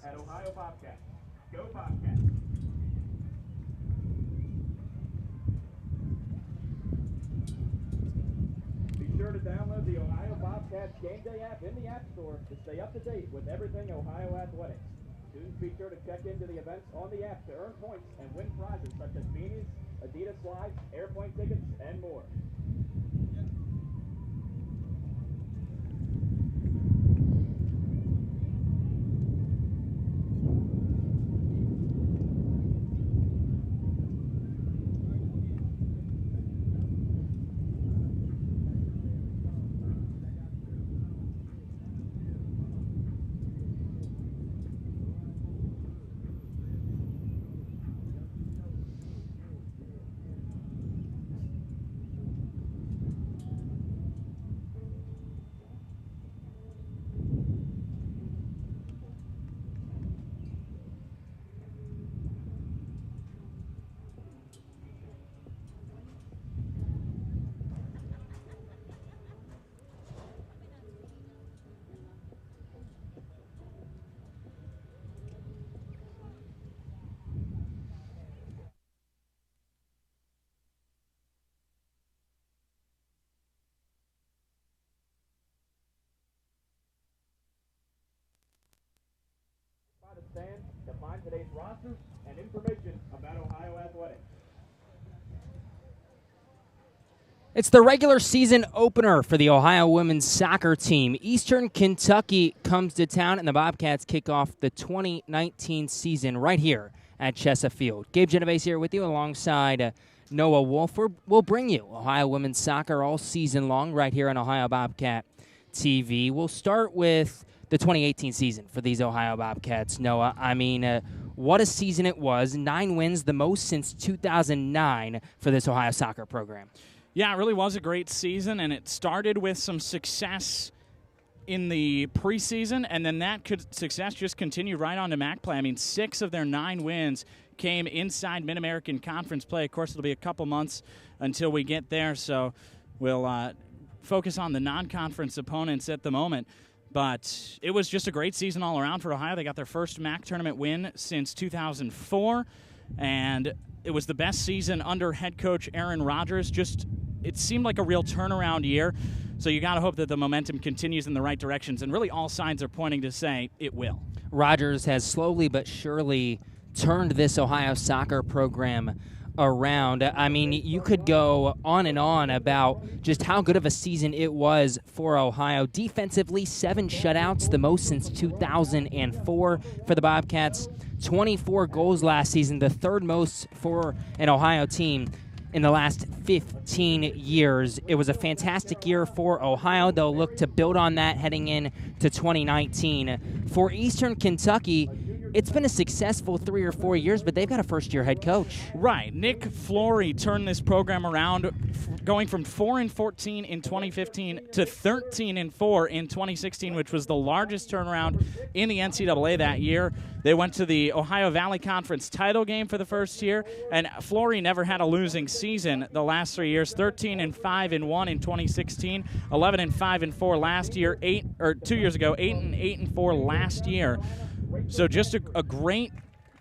at Ohio Bobcats. Go Bobcats! Be sure to download the Ohio Bobcats Game Day app in the App Store to stay up to date with everything Ohio athletics. Students be sure to check into the events on the app to earn points and win prizes such as beanies, Adidas slides, airplane tickets, and more. To stand to find today's roster and information about Ohio athletics. It's the regular season opener for the Ohio women's soccer team. Eastern Kentucky comes to town, and the Bobcats kick off the 2019 season right here at Chesa Field. Gabe Genovese here with you alongside Noah Wolf. We'll bring you Ohio women's soccer all season long right here on Ohio Bobcat TV. We'll start with the 2018 season for these Ohio Bobcats, Noah. I mean, what a season it was. 9 wins, the most since 2009 for this Ohio soccer program. Yeah, it really was a great season, and it started with some success in the preseason, and then that success just continued right on to MAC play. I mean, 6 of their 9 wins came inside Mid-American Conference play. Of course, it'll be a couple months until we get there, so we'll focus on the non-conference opponents at the moment. But it was just a great season all around for Ohio. They got their first MAC tournament win since 2004, and it was the best season under head coach Aaron Rodgers. It seemed like a real turnaround year, so you got to hope that the momentum continues in the right directions, and really all signs are pointing to say it will. Rodgers has slowly but surely turned this Ohio soccer program around. I mean, you could go on and on about just how good of a season it was for Ohio. Defensively, 7 shutouts, the most since 2004 for the Bobcats. 24 goals last season, the 3rd most for an Ohio team in the last 15 years. It was a fantastic year for Ohio. They'll look to build on that heading into 2019. For Eastern Kentucky, it's been a successful 3 or 4 years, but they've got a first-year head coach. Right. Nick Flory turned this program around, going from 4-14 in 2015 to 13-4 in 2016, which was the largest turnaround in the NCAA that year. They went to the Ohio Valley Conference title game for the first year, and Flory never had a losing season the last 3 years. 13-5-1 in 2016, 11-5-4 last year, 2 years ago, 8-4 last year. So just a great,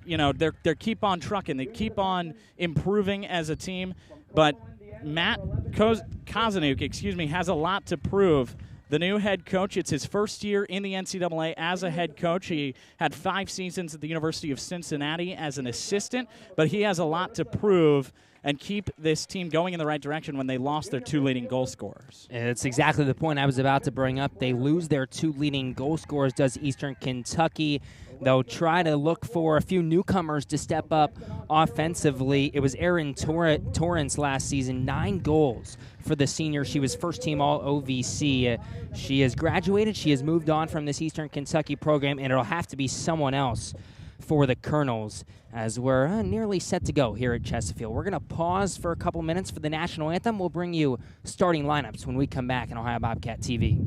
they keep on trucking. They keep on improving as a team. But Matt Kozanuk, has a lot to prove. The new head coach, it's his first year in the NCAA as a head coach. He had 5 seasons at the University of Cincinnati as an assistant, but he has a lot to prove and keep this team going in the right direction when they lost their 2 leading goal scorers. It's exactly the point I was about to bring up. They lose their 2 leading goal scorers, does Eastern Kentucky. They'll try to look for a few newcomers to step up offensively. It was Erin Torrance last season, 9 goals for the senior. She was first-team All-OVC. She has graduated. She has moved on from this Eastern Kentucky program, and it'll have to be someone else for the Colonels as we're nearly set to go here at Chesapeake. We're going to pause for a couple minutes for the national anthem. We'll bring you starting lineups when we come back on Ohio Bobcat TV.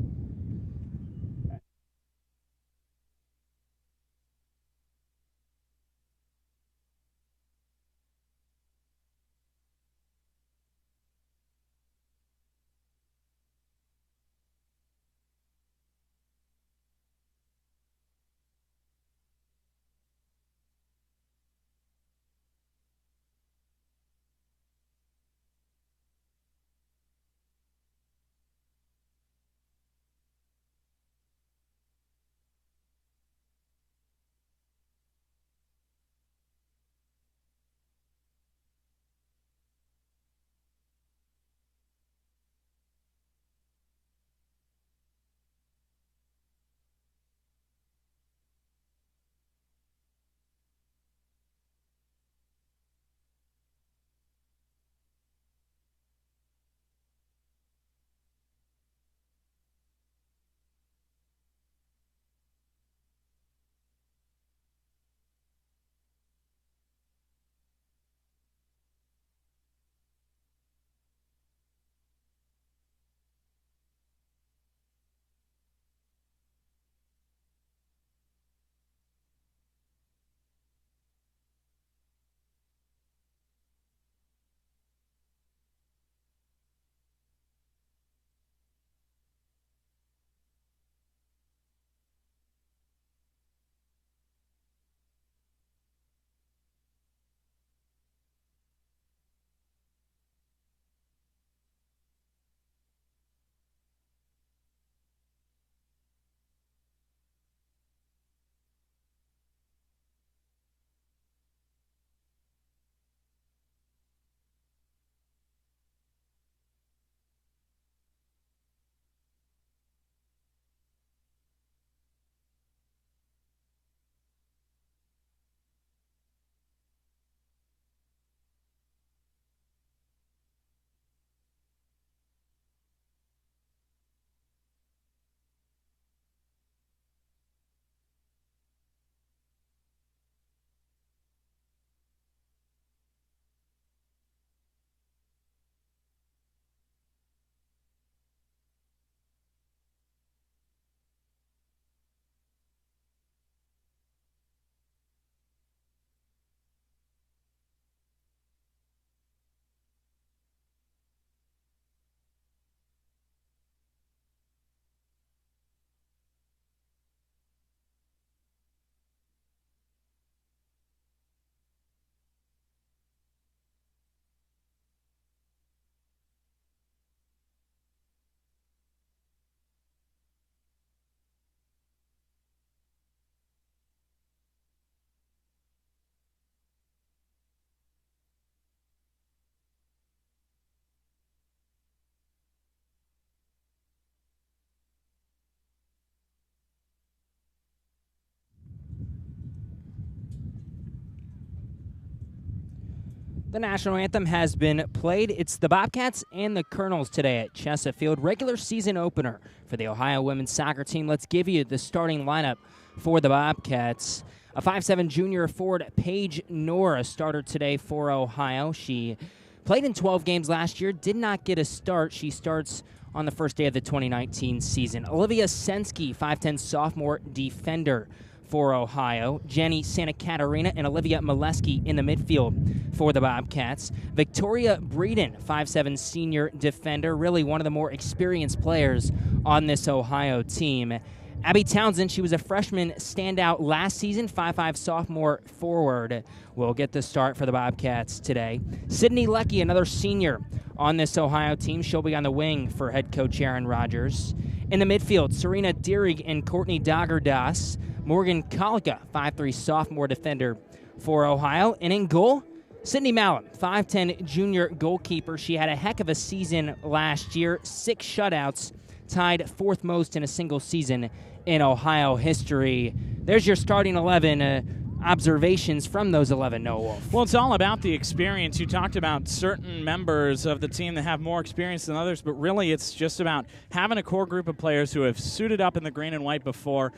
The national anthem has been played. It's the Bobcats and the Colonels today at Chesapeake. Regular season opener for the Ohio women's soccer team. Let's give you the starting lineup for the Bobcats. A 5'7" junior forward, Paige Nora, starter today for Ohio. She played in 12 games last year, did not get a start. She starts on the first day of the 2019 season. Olivia Sensky, 5'10" sophomore defender for Ohio. Jenny Santa Catarina and Olivia Molesky in the midfield for the Bobcats. Victoria Breeden, 5'7" senior defender, really one of the more experienced players on this Ohio team. Abby Townsend, she was a freshman standout last season, 5'5" sophomore forward, will get the start for the Bobcats today. Sydney Leckie, another senior on this Ohio team. She'll be on the wing for head coach Aaron Rodgers. In the midfield, Serena Dierig and Courtney Daggerdas. Morgan Kalika, 5'3" sophomore defender for Ohio. And in goal, Sydney Malum, 5'10" junior goalkeeper. She had a heck of a season last year, 6 shutouts, tied fourth most in a single season in Ohio history. There's your starting 11. Observations from those 11, Noah Wolf. Well, it's all about the experience. You talked about certain members of the team that have more experience than others, but really it's just about having a core group of players who have suited up in the green and white before.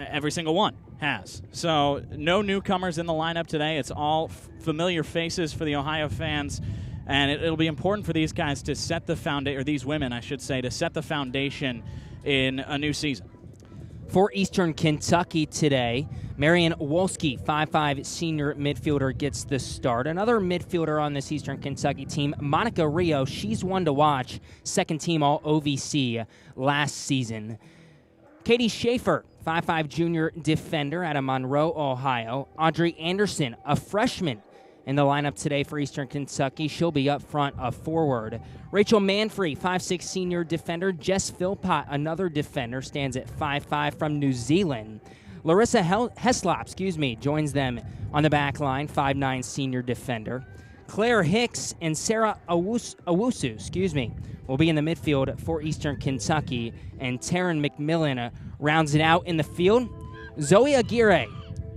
Every single one has. So no newcomers in the lineup today. It's all familiar faces for the Ohio fans. And it'll be important for these guys to set the foundation, or these women, I should say, to set the foundation in a new season. For Eastern Kentucky today, Marion Wolski, 5'5" senior midfielder, gets the start. Another midfielder on this Eastern Kentucky team, Monica Rio, she's one to watch. Second team All-OVC last season. Katie Schaefer, 5'5" junior defender out of Monroe, Ohio. Audrey Anderson, a freshman in the lineup today for Eastern Kentucky. She'll be up front, a forward. Rachel Manfrey, 5'6" senior defender. Jess Philpott, another defender, stands at 5'5" from New Zealand. Larissa Heslop, joins them on the back line, 5'9" senior defender. Claire Hicks and Sarah Owusu, will be in the midfield for Eastern Kentucky. And Taryn McMillan rounds it out in the field. Zoe Aguirre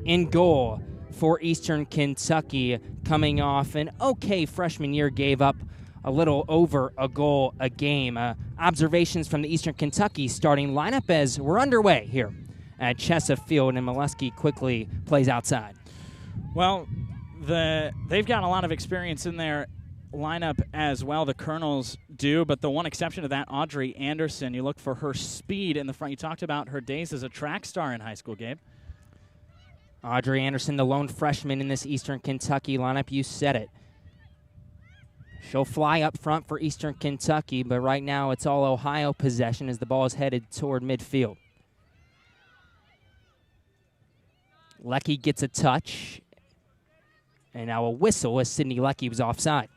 in goal for Eastern Kentucky, coming off an okay freshman year, gave up a little over a goal a game. Observations from the Eastern Kentucky starting lineup as we're underway here at Chesapeake, and Molesky quickly plays outside. Well, they've got a lot of experience in their lineup as well. The Colonels do, but the one exception to that, Audrey Anderson, you look for her speed in the front. You talked about her days as a track star in high school, Gabe. Audrey Anderson, the lone freshman in this Eastern Kentucky lineup. You said it. She'll fly up front for Eastern Kentucky, but right now it's all Ohio possession as the ball is headed toward midfield. Leckie gets a touch, and now a whistle as Sydney Leckie was offside.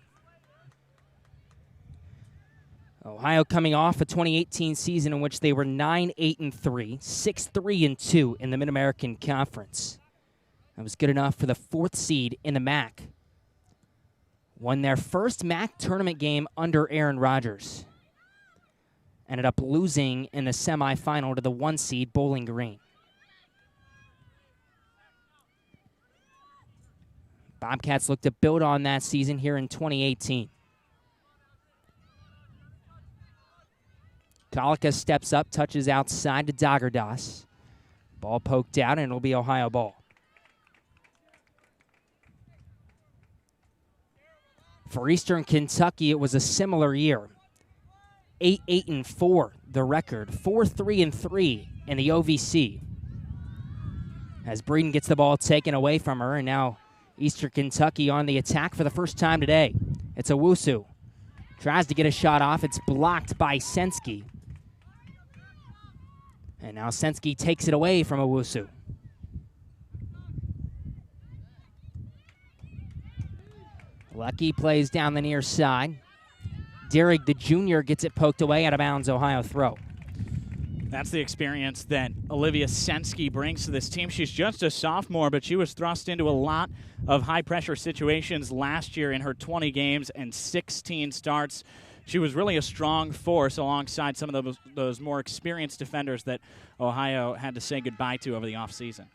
Ohio coming off a 2018 season in which they were 9-8-3, 6-3-2 in the Mid-American Conference. That was good enough for the 4th seed in the MAC. Won their first MAC tournament game under Aaron Rodgers. Ended up losing in the semifinal to the 1 seed Bowling Green. Bobcats look to build on that season here in 2018. Kalika steps up, touches outside to Daggerdas. Ball poked out, and it'll be Ohio ball. For Eastern Kentucky, it was a similar year. 8-8-4, the record. 4-3-3 in the OVC. As Breeden gets the ball taken away from her, and now Eastern Kentucky on the attack for the first time today. It's Owusu. Tries to get a shot off. It's blocked by Sensky. And now Sensky takes it away from Owusu. Leckie plays down the near side. Dierig, the junior, gets it poked away, out of bounds, Ohio throw. That's the experience that Olivia Sensky brings to this team. She's just a sophomore, but she was thrust into a lot of high-pressure situations last year in her 20 games and 16 starts. She was really a strong force alongside some of those more experienced defenders that Ohio had to say goodbye to over the offseason.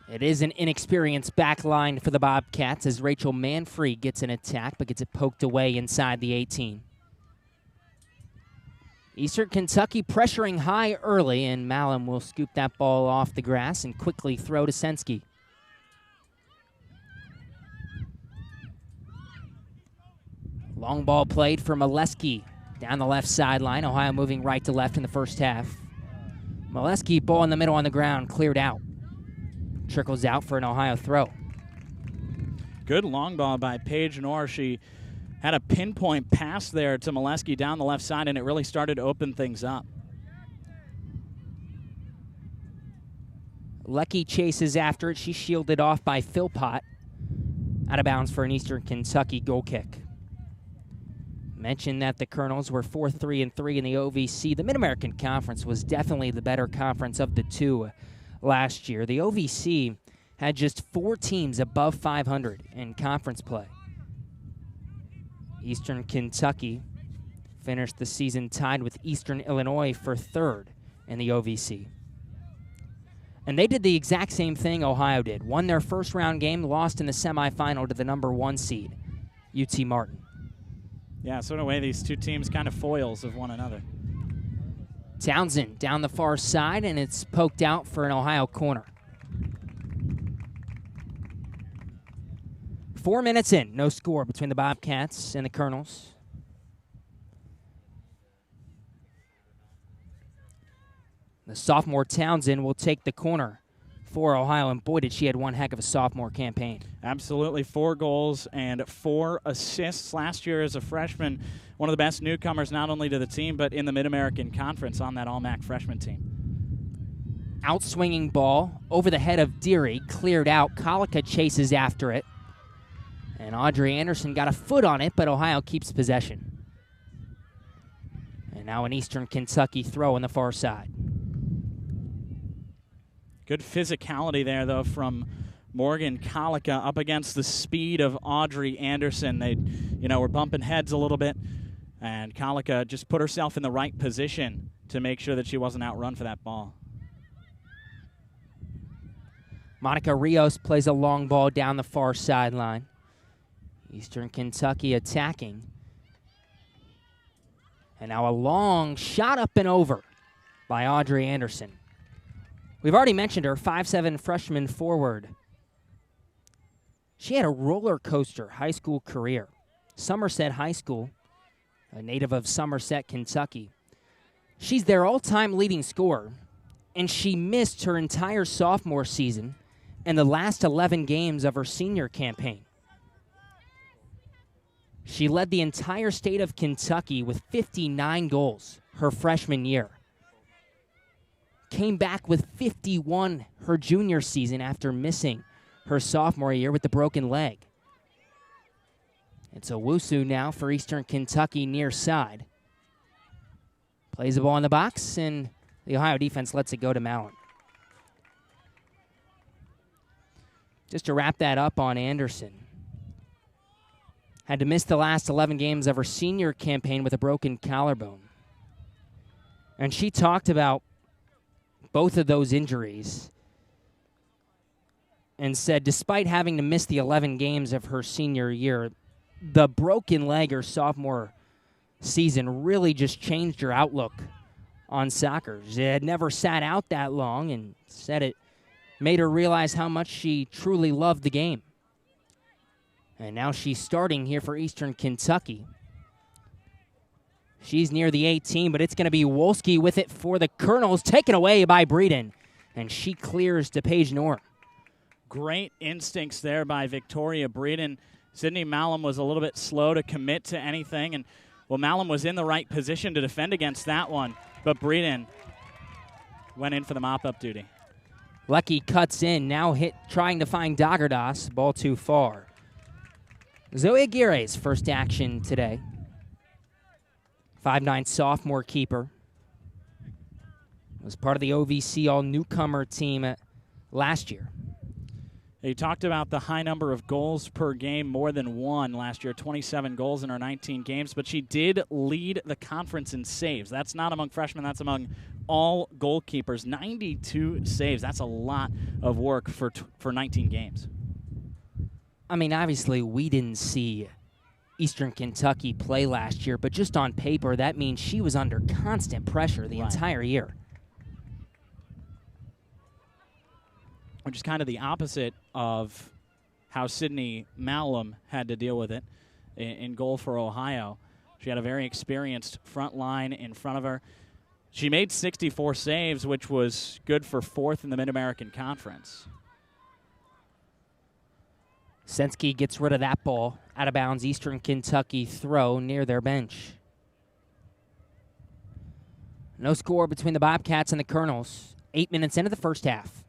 It is an inexperienced back line for the Bobcats as Rachel Manfrey gets an attack but gets it poked away inside the 18. Eastern Kentucky pressuring high early, and Malum will scoop that ball off the grass and quickly throw to Sensky. Long ball played for Molesky down the left sideline. Ohio moving right to left in the first half. Molesky, ball in the middle on the ground, cleared out. Trickles out for an Ohio throw. Good long ball by Paige Knorr. She had a pinpoint pass there to Molesky down the left side, and it really started to open things up. Lecky chases after it. She's shielded off by Philpott. Out of bounds for an Eastern Kentucky goal kick. Mentioned that the Colonels were 4-3-3 in the OVC. The Mid-American Conference was definitely the better conference of the two last year. The OVC had just 4 teams above 500 in conference play. Eastern Kentucky finished the season tied with Eastern Illinois for 3rd in the OVC. And they did the exact same thing Ohio did. Won their first round game, lost in the semifinal to the number 1 seed, UT Martin. Yeah, so in a way, these two teams kind of foils of one another. Townsend down the far side, and it's poked out for an Ohio corner. 4 minutes in, no score between the Bobcats and the Colonels. The sophomore Townsend will take the corner for Ohio, and boy, did she had one heck of a sophomore campaign. Absolutely, 4 goals and 4 assists last year as a freshman. One of the best newcomers not only to the team, but in the Mid-American Conference on that All-MAC freshman team. Outswinging ball over the head of Deary, cleared out. Colica chases after it. And Audrey Anderson got a foot on it, but Ohio keeps possession. And now an Eastern Kentucky throw on the far side. Good physicality there, though, from Morgan Colica up against the speed of Audrey Anderson. They, were bumping heads a little bit, and Colica just put herself in the right position to make sure that she wasn't outrun for that ball. Monica Rios plays a long ball down the far sideline. Eastern Kentucky attacking. And now a long shot up and over by Audrey Anderson. We've already mentioned her, 5'7" freshman forward. She had a roller coaster high school career. Somerset High School, a native of Somerset, Kentucky. She's their all-time leading scorer, and she missed her entire sophomore season and the last 11 games of her senior campaign. She led the entire state of Kentucky with 59 goals her freshman year. Came back with 51 her junior season after missing her sophomore year with the broken leg. It's Owusu now for Eastern Kentucky near side. Plays the ball in the box, and the Ohio defense lets it go to Mallon. Just to wrap that up on Anderson. Had to miss the last 11 games of her senior campaign with a broken collarbone. And she talked about both of those injuries and said despite having to miss the 11 games of her senior year, the broken leg her sophomore season really just changed her outlook on soccer. She had never sat out that long and said it made her realize how much she truly loved the game. And now she's starting here for Eastern Kentucky. She's near the 18, but it's going to be Wolski with it for the Colonels, taken away by Breeden. And she clears to Paige Knorr. Great instincts there by Victoria Breeden. Sydney Malum was a little bit slow to commit to anything, and Malum was in the right position to defend against that one, but Breeden went in for the mop-up duty. Lecky cuts in, now trying to find Dagerdas, ball too far. Zoe Aguirre's first action today. 5'9" sophomore keeper. Was part of the OVC all-newcomer team last year. They talked about the high number of goals per game, more than one last year, 27 goals in her 19 games, but she did lead the conference in saves. That's not among freshmen, that's among all goalkeepers. 92 saves, that's a lot of work for 19 games. I mean, obviously, we didn't see Eastern Kentucky play last year, but just on paper, that means she was under constant pressure the entire year. Which is kind of the opposite of how Sydney Malum had to deal with it in goal for Ohio. She had a very experienced front line in front of her. She made 64 saves, which was good for 4th in the Mid-American Conference. Sensky gets rid of that ball. Out of bounds, Eastern Kentucky throw near their bench. No score between the Bobcats and the Colonels. 8 minutes into the first half.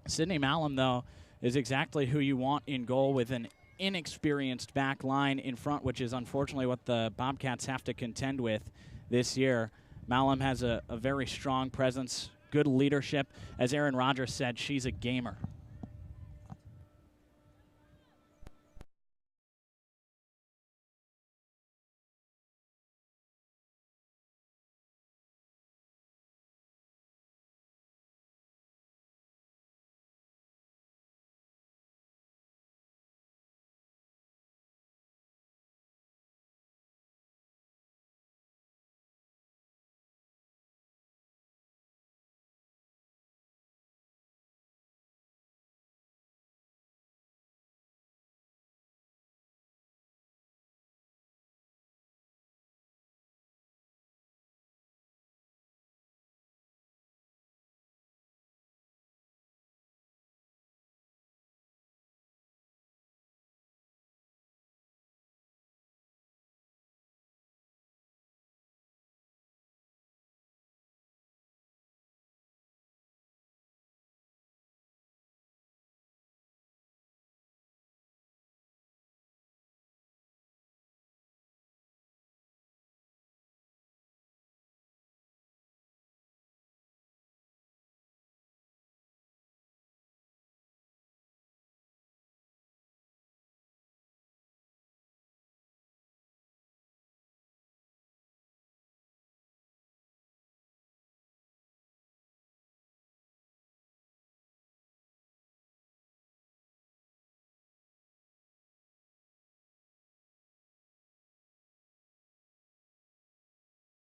Sydney Malum, though, is exactly who you want in goal with an inexperienced back line in front, which is unfortunately what the Bobcats have to contend with this year. Malum has a very strong presence, good leadership. As Aaron Rodgers said, she's a gamer.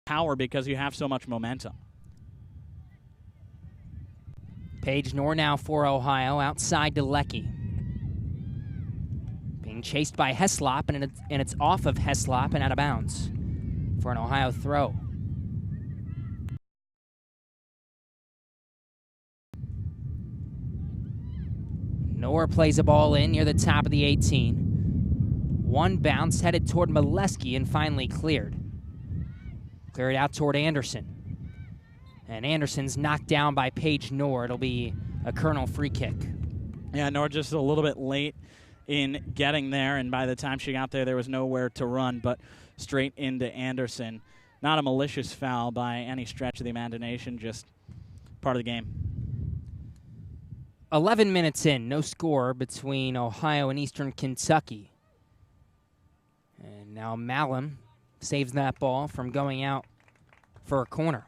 Power because you have so much momentum. Paige Knorr now for Ohio, outside to Lecky. Being chased by Heslop, and it's off of Heslop and out of bounds for an Ohio throw. Knorr plays a ball in near the top of the 18. One bounce headed toward Molesky and finally cleared. Cleared out toward Anderson. And Anderson's knocked down by Paige Knorr. It'll be a Colonel free kick. Yeah, Knorr just a little bit late in getting there, and by the time she got there, there was nowhere to run but straight into Anderson. Not a malicious foul by any stretch of the imagination, just part of the game. 11 minutes in, no score between Ohio and Eastern Kentucky. And now Malum saves that ball from going out for a corner.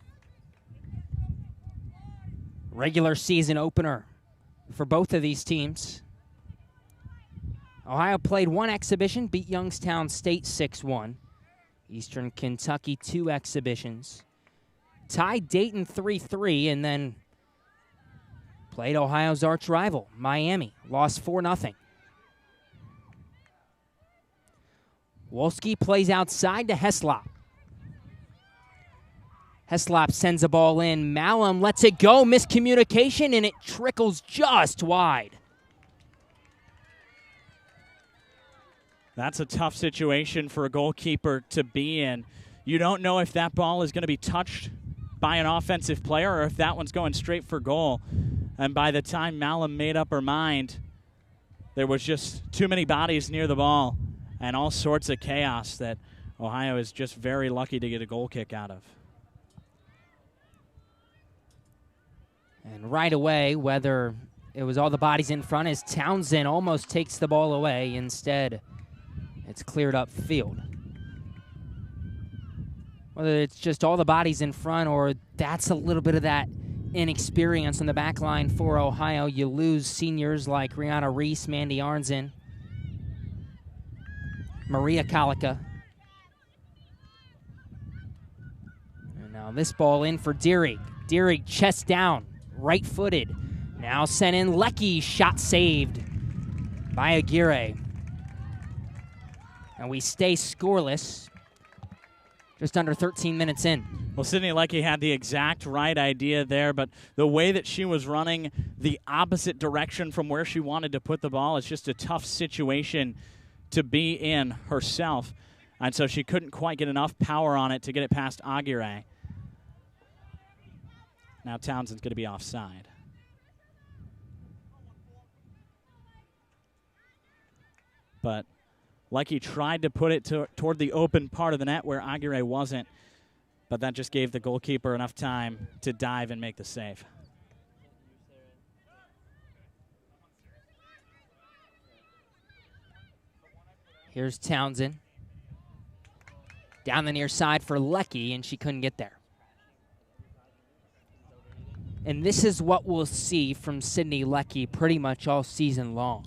Regular season opener for both of these teams. Ohio played one exhibition, beat Youngstown State 6-1. Eastern Kentucky 2 exhibitions. Tied Dayton 3-3 and then played Ohio's arch rival, Miami. Lost 4-0. Wolski plays outside to Heslop. Heslop sends a ball in. Malum lets it go. Miscommunication, and it trickles just wide. That's a tough situation for a goalkeeper to be in. You don't know if that ball is going to be touched by an offensive player or if that one's going straight for goal. And by the time Malum made up her mind, there was just too many bodies near the ball and all sorts of chaos that Ohio is just very lucky to get a goal kick out of. And right away, whether it was all the bodies in front, as Townsend almost takes the ball away. Instead, it's cleared up field. Whether it's just all the bodies in front or that's a little bit of that inexperience on the back line for Ohio. You lose seniors like Rihanna Reese, Mandy Arnzen, Maria Kalika. And now this ball in for Deering. Deering chest down, right-footed. Now sent in Lecky, shot saved by Aguirre. And we stay scoreless. Just under 13 minutes in. Well, Sydney Lecky had the exact right idea there, but the way that she was running the opposite direction from where she wanted to put the ball, it's just a tough situation to be in herself. And so she couldn't quite get enough power on it to get it past Aguirre. Now Townsend's going to be offside. But Lecky tried to put it toward the open part of the net where Aguirre wasn't, but that just gave the goalkeeper enough time to dive and make the save. Here's Townsend. Down the near side for Lecky, and she couldn't get there. And this is what we'll see from Sydney Lecky pretty much all season long.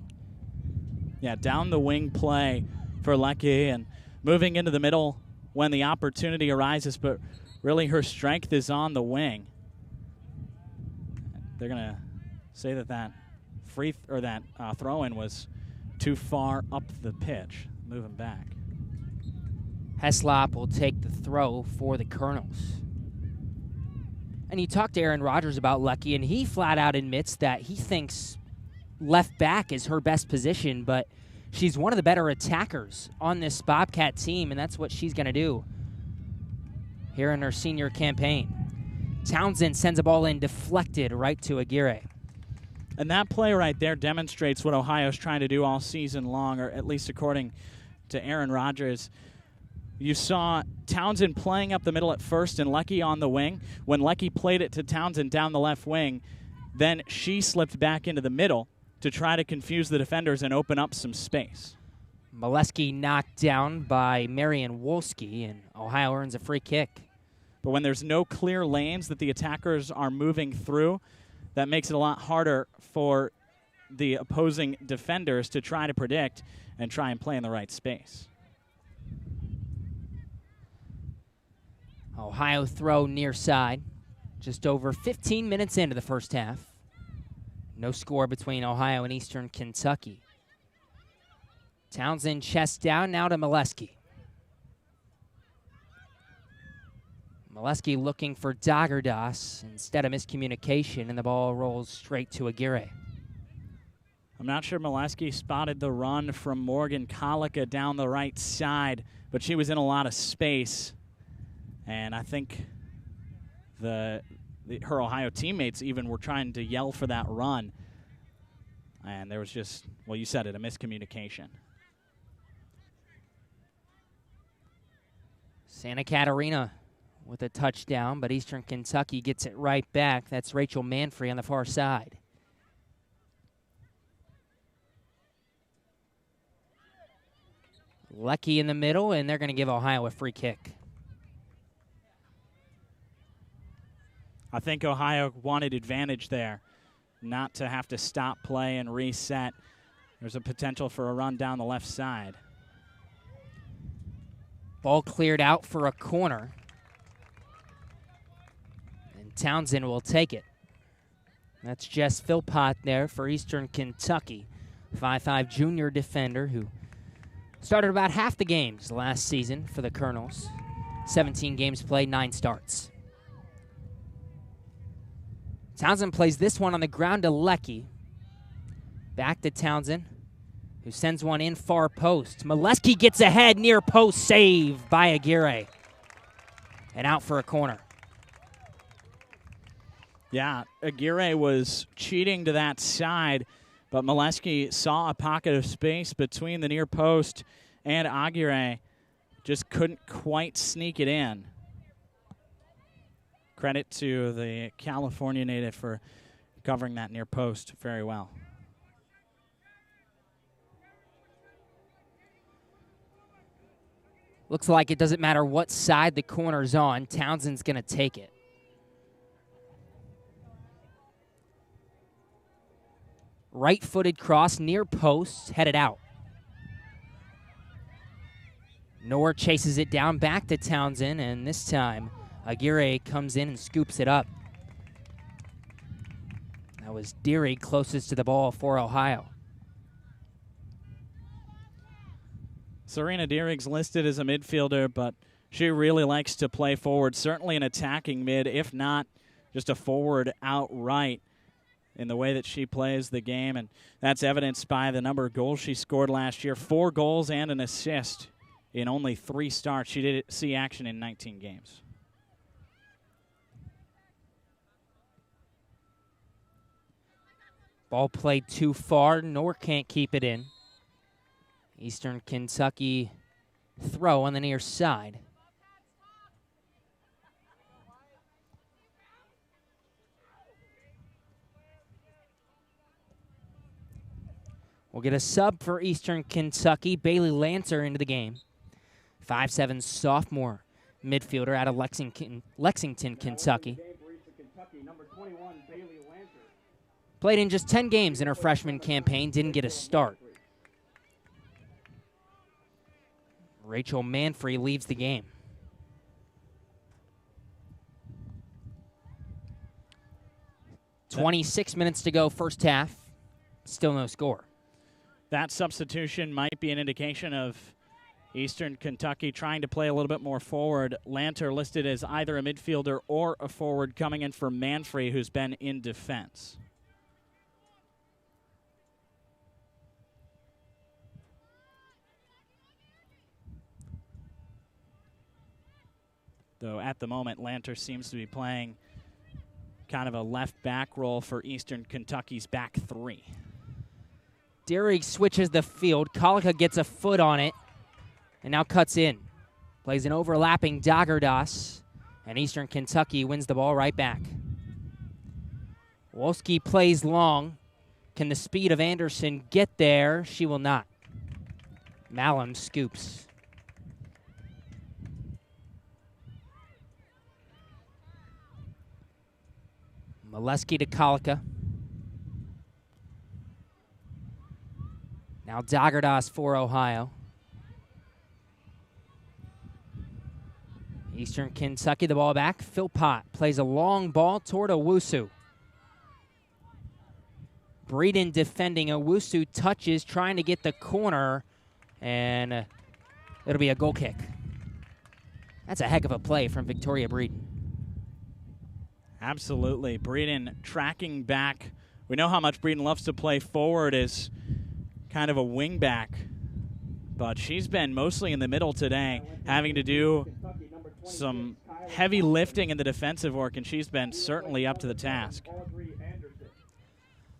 Yeah, down the wing play for Lecky and moving into the middle when the opportunity arises, but really her strength is on the wing. They're going to say that throw-in was too far up the pitch, moving back. Heslop will take the throw for the Colonels. And you talked to Aaron Rodgers about Lecky, and he flat out admits that he thinks left back is her best position, but she's one of the better attackers on this Bobcat team, and that's what she's going to do here in her senior campaign. Townsend sends a ball in, deflected right to Aguirre. And that play right there demonstrates what Ohio's trying to do all season long, or at least according to Aaron Rodgers. You saw Townsend playing up the middle at first and Lecky on the wing. When Lecky played it to Townsend down the left wing, then she slipped back into the middle to try to confuse the defenders and open up some space. Molesky knocked down by Marion Wolski, and Ohio earns a free kick. But when there's no clear lanes that the attackers are moving through, that makes it a lot harder for the opposing defenders to try to predict and try and play in the right space. Ohio throw near side, just over 15 minutes into the first half. No score between Ohio and Eastern Kentucky. Townsend chest down, now to Molesky. Molesky looking for Dagerdas. Instead of miscommunication, and the ball rolls straight to Aguirre. I'm not sure Molesky spotted the run from Morgan Kalika down the right side, but she was in a lot of space. And I think her Ohio teammates even were trying to yell for that run. And there was just, well, you said it, a miscommunication. Santa Catarina with a touchdown, but Eastern Kentucky gets it right back. That's Rachel Manfrey on the far side. Lecky in the middle, and they're going to give Ohio a free kick. I think Ohio wanted advantage there, not to have to stop play and reset. There's a potential for a run down the left side. Ball cleared out for a corner. And Townsend will take it. That's Jess Philpott there for Eastern Kentucky. 5'5" junior defender who started about half the games last season for the Colonels. 17 games played, 9 starts. Townsend plays this one on the ground to Lecky. Back to Townsend, who sends one in far post. Molesky gets ahead, near post, save by Aguirre. And out for a corner. Yeah, Aguirre was cheating to that side, but Molesky saw a pocket of space between the near post and Aguirre. Just couldn't quite sneak it in. Credit to the California native for covering that near post very well. Looks like it doesn't matter what side the corner's on, Townsend's going to take it. Right-footed cross near post, headed out. Knorr chases it down back to Townsend, and this time Aguirre comes in and scoops it up. That was Deary closest to the ball for Ohio. Serena Deering's listed as a midfielder, but she really likes to play forward, certainly an attacking mid, if not just a forward outright in the way that she plays the game, and that's evidenced by the number of goals she scored last year, 4 goals and an assist in only 3 starts. She did see action in 19 games. Ball played too far, Knorr can't keep it in. Eastern Kentucky throw on the near side. We'll get a sub for Eastern Kentucky. Bailey Lancer into the game. 5'7" sophomore midfielder out of Lexington, Kentucky. Played in just 10 games in her freshman campaign, didn't get a start. Rachel Manfrey leaves the game. .26 minutes to go, first half. Still no score. That substitution might be an indication of Eastern Kentucky trying to play a little bit more forward. Lanter listed as either a midfielder or a forward, coming in for Manfrey, who's been in defense. Though at the moment, Lanter seems to be playing kind of a left back role for Eastern Kentucky's back 3. Deering switches the field. Kalika gets a foot on it and now cuts in. Plays an overlapping Dagerdas, and Eastern Kentucky wins the ball right back. Wolski plays long. Can the speed of Anderson get there? She will not. Malum scoops. Molesky to Kalika. Now Dagerdas for Ohio. Eastern Kentucky, the ball back. Philpott plays a long ball toward Owusu. Breeden defending. Owusu touches, trying to get the corner, and it'll be a goal kick. That's a heck of a play from Victoria Breeden. Absolutely. Breeden tracking back. We know how much Breeden loves to play forward as kind of a wing back, but she's been mostly in the middle today, having to do some heavy lifting in the defensive work, and she's been certainly up to the task.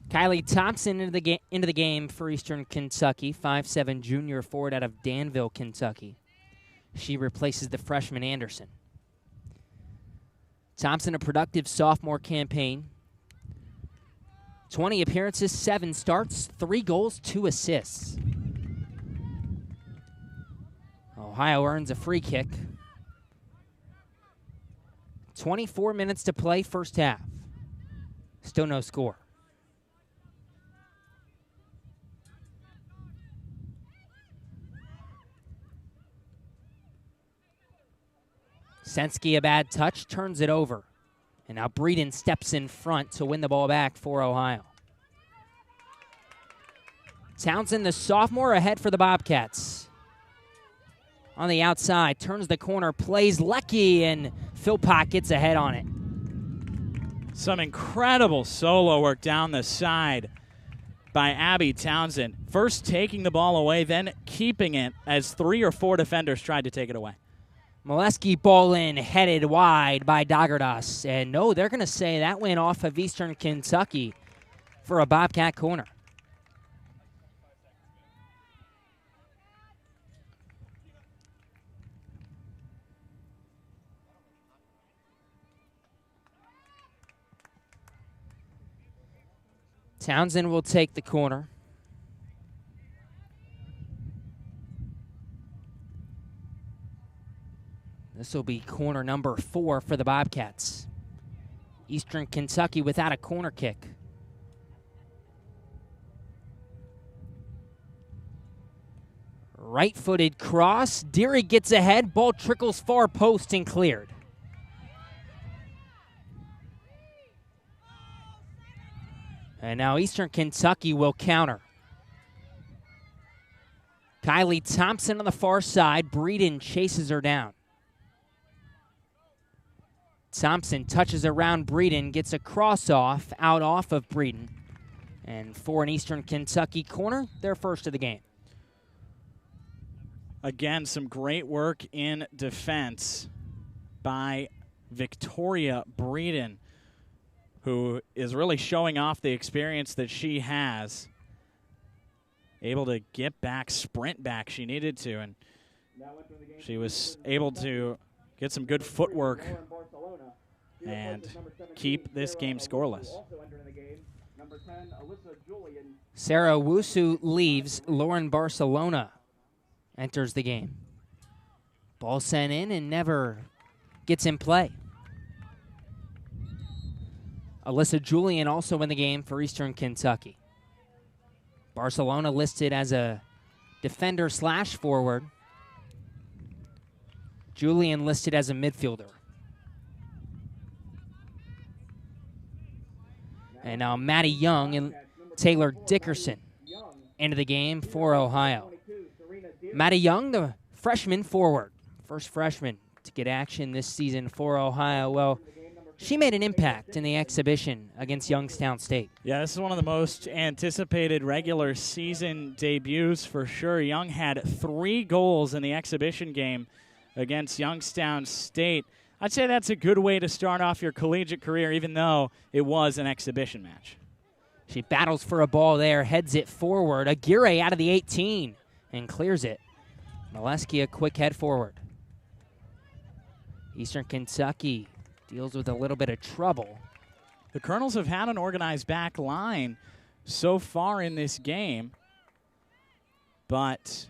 Kylie Thompson into the game for Eastern Kentucky, 5'7" junior forward out of Danville, Kentucky. She replaces the freshman Anderson. Thompson, a productive sophomore campaign. 20 appearances, 7 starts, 3 goals, 2 assists. Ohio earns a free kick. 24 minutes to play, first half. Still no score. Sensky, a bad touch, turns it over. And now Breeden steps in front to win the ball back for Ohio. Townsend, the sophomore, ahead for the Bobcats. On the outside, turns the corner, plays Lecky, and Philpott gets ahead on it. Some incredible solo work down the side by Abby Townsend. First taking the ball away, then keeping it as 3 or 4 defenders tried to take it away. Molesky ball in, headed wide by Dagerdas. And no, they're going to say that went off of Eastern Kentucky for a Bobcat corner. Townsend will take the corner. This will be corner number 4 for the Bobcats. Eastern Kentucky without a corner kick. Right-footed cross. Deary gets ahead. Ball trickles far post and cleared. And now Eastern Kentucky will counter. Kylie Thompson on the far side. Breeden chases her down. Thompson touches around Breeden, gets a cross off, out off of Breeden. And for an Eastern Kentucky corner, their first of the game. Again, some great work in defense by Victoria Breeden, who is really showing off the experience that she has. Able to get back, sprint back she needed to, and she was able to get some good footwork and keep this game scoreless. Sarah Wusu leaves. Lauren Barcelona enters the game. Ball sent in and never gets in play. Alyssa Julian also in the game for Eastern Kentucky. Barcelona listed as a defender / forward. Julian listed as a midfielder. And now Maddie Young and Taylor Dickerson into the game for Ohio. Maddie Young, the freshman forward. First freshman to get action this season for Ohio. Well, she made an impact in the exhibition against Youngstown State. Yeah, this is one of the most anticipated regular season debuts for sure. Young had 3 goals in the exhibition game against Youngstown State. I'd say that's a good way to start off your collegiate career, even though it was an exhibition match. She battles for a ball there, heads it forward. Aguirre out of the 18 and clears it. Molesky a quick head forward. Eastern Kentucky deals with a little bit of trouble. The Colonels have had an organized back line so far in this game, but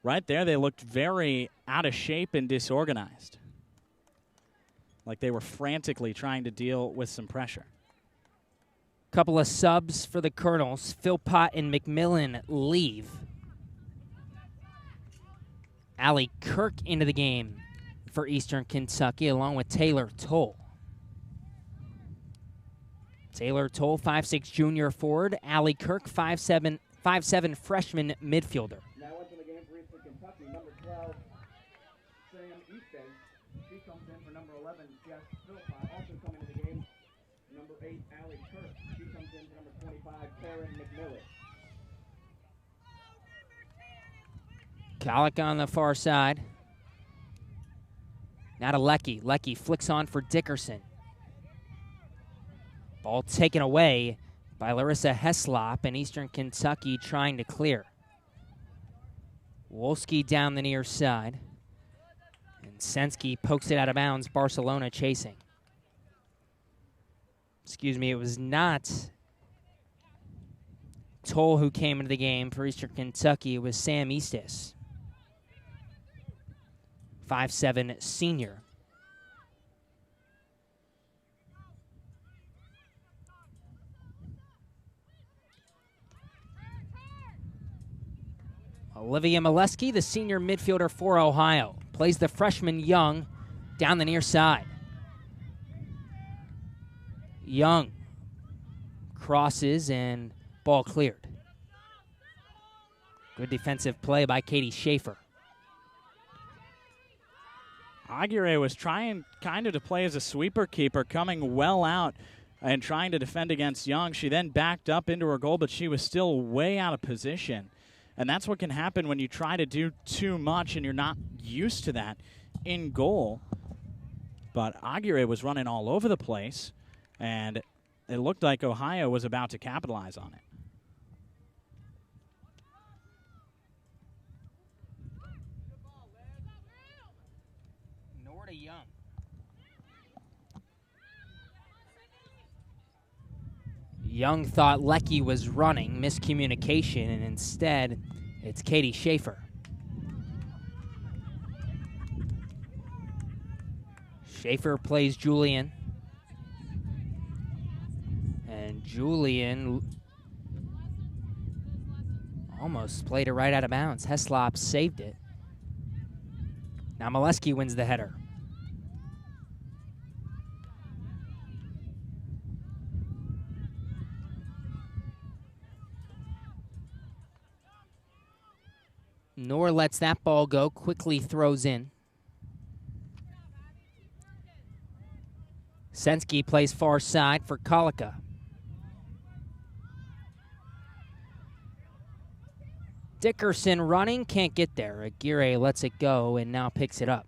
right there they looked very out of shape and disorganized, like they were frantically trying to deal with some pressure. Couple of subs for the Colonels. Philpott and McMillan leave. Allie Kirk into the game for Eastern Kentucky, along with Taylor Toll. Taylor Toll, 5'6" junior forward. Allie Kirk, 5'7" freshman midfielder. Now into the game for Eastern Kentucky, number 12, Sam Easton. She comes in for number 11, Jess Philpott. Also coming into the game, number 8, Allie Kirk. She comes in for number 25, Karen McMillan. Calic on the far side. Now to Lecky. Lecky flicks on for Dickerson. Ball taken away by Larissa Heslop, and Eastern Kentucky trying to clear. Wolski down the near side. And Sensky pokes it out of bounds. Barcelona chasing. Excuse me, it was not Toll who came into the game for Eastern Kentucky. It was Sam Eastis. 5'7" senior. Olivia Molesky, the senior midfielder for Ohio, plays the freshman Young down the near side. Young crosses and ball cleared. Good defensive play by Katie Schaefer. Aguirre was trying kind of to play as a sweeper keeper, coming well out and trying to defend against Young. She then backed up into her goal, but she was still way out of position. And that's what can happen when you try to do too much and you're not used to that in goal. But Aguirre was running all over the place, and it looked like Ohio was about to capitalize on it. Young thought Leckie was running, miscommunication, and instead it's Katie Schaefer. Schaefer plays Julian. And Julian almost played it right out of bounds. Heslop saved it. Now Molesky wins the header. Nor lets that ball go, quickly throws in. Sensky plays far side for Kolika. Dickerson running, can't get there. Aguirre lets it go and now picks it up.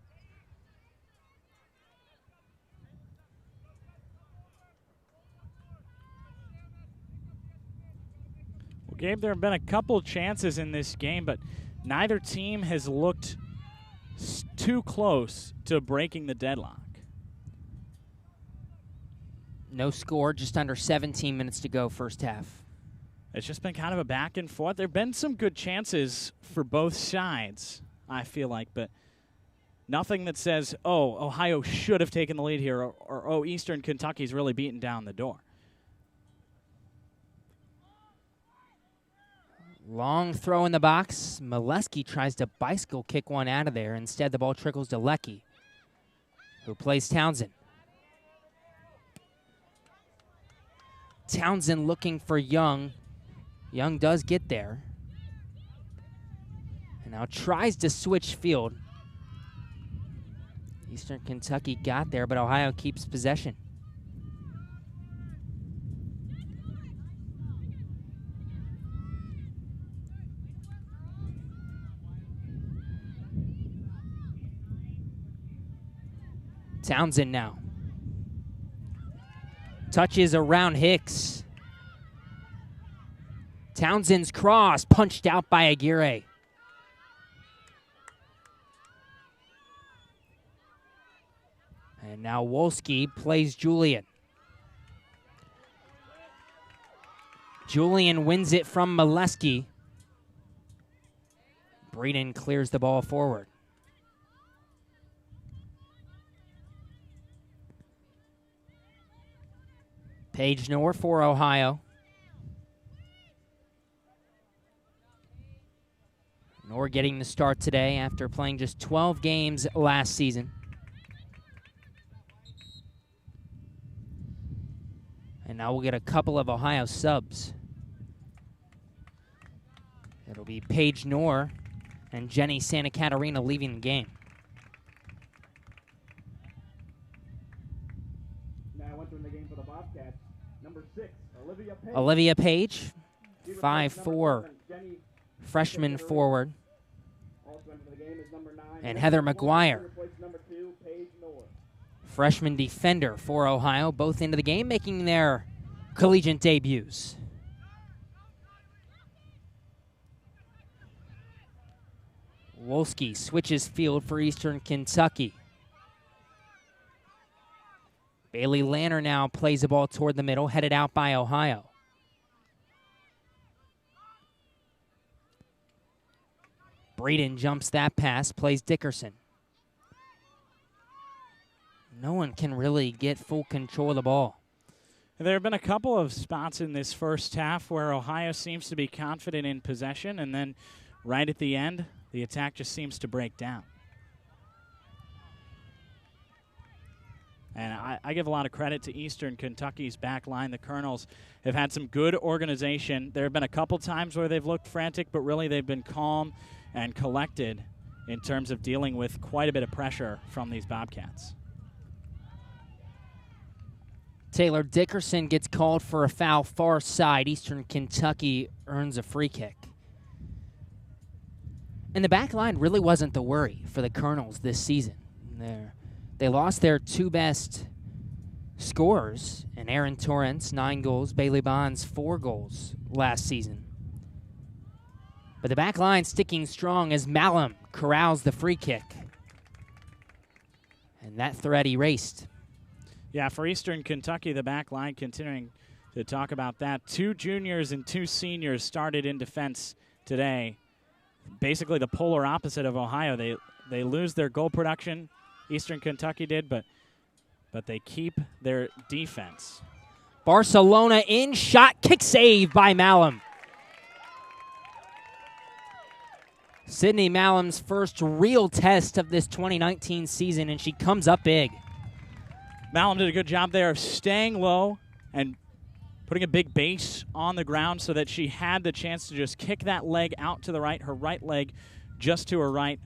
Well, Gabe, there have been a couple chances in this game, but neither team has looked too close to breaking the deadlock. No score, just under 17 minutes to go first half. It's just been kind of a back and forth. There have been some good chances for both sides, I feel like, but nothing that says, oh, Ohio should have taken the lead here, or oh, Eastern Kentucky's really beaten down the door. Long throw in the box. Molesky tries to bicycle kick one out of there. Instead, the ball trickles to Leckie, who plays Townsend. Townsend looking for Young. Young does get there. And now tries to switch field. Eastern Kentucky got there, but Ohio keeps possession. Townsend now. Touches around Hicks. Townsend's cross punched out by Aguirre. And now Wolski plays Julian. Julian wins it from Molesky. Breeden clears the ball forward. Paige Noor for Ohio. Noor getting the start today after playing just 12 games last season. And now we'll get a couple of Ohio subs. It'll be Paige Noor and Jenny Santa Catarina leaving the game. Now entering the game for the Bobcats, number 6, Olivia Page. Olivia Page, 5'4", freshman forward. Also entering the game is number 9. And Heather McGuire, Number 2, Paige Noor. freshman defender for Ohio, both into the game, making their collegiate debuts. Wolski switches field for Eastern Kentucky. Bailey Lanner now plays the ball toward the middle, headed out by Ohio. Breeden jumps that pass, plays Dickerson. No one can really get full control of the ball. There have been a couple of spots in this first half where Ohio seems to be confident in possession, and then right at the end, the attack just seems to break down. And I give a lot of credit to Eastern Kentucky's back line. The Colonels have had some good organization. There have been a couple times where they've looked frantic, but really they've been calm and collected in terms of dealing with quite a bit of pressure from these Bobcats. Taylor Dickerson gets called for a foul far side. Eastern Kentucky earns a free kick. And the back line really wasn't the worry for the Colonels this season. They lost their two best scorers, and Aaron Torrance, 9 goals, Bailey Bonds, 4 goals last season. But the back line sticking strong as Malum corrals the free kick. And that threat erased. Yeah, for Eastern Kentucky, the back line continuing to talk about that. 2 juniors and 2 seniors started in defense today. Basically the polar opposite of Ohio. They lose their goal production. Eastern Kentucky did, but they keep their defense. Barcelona in, shot, kick save by Malum. Sydney Malum's first real test of this 2019 season, and she comes up big. Malum did a good job there of staying low and putting a big base on the ground so that she had the chance to just kick that leg out to the right, her right leg just to her right,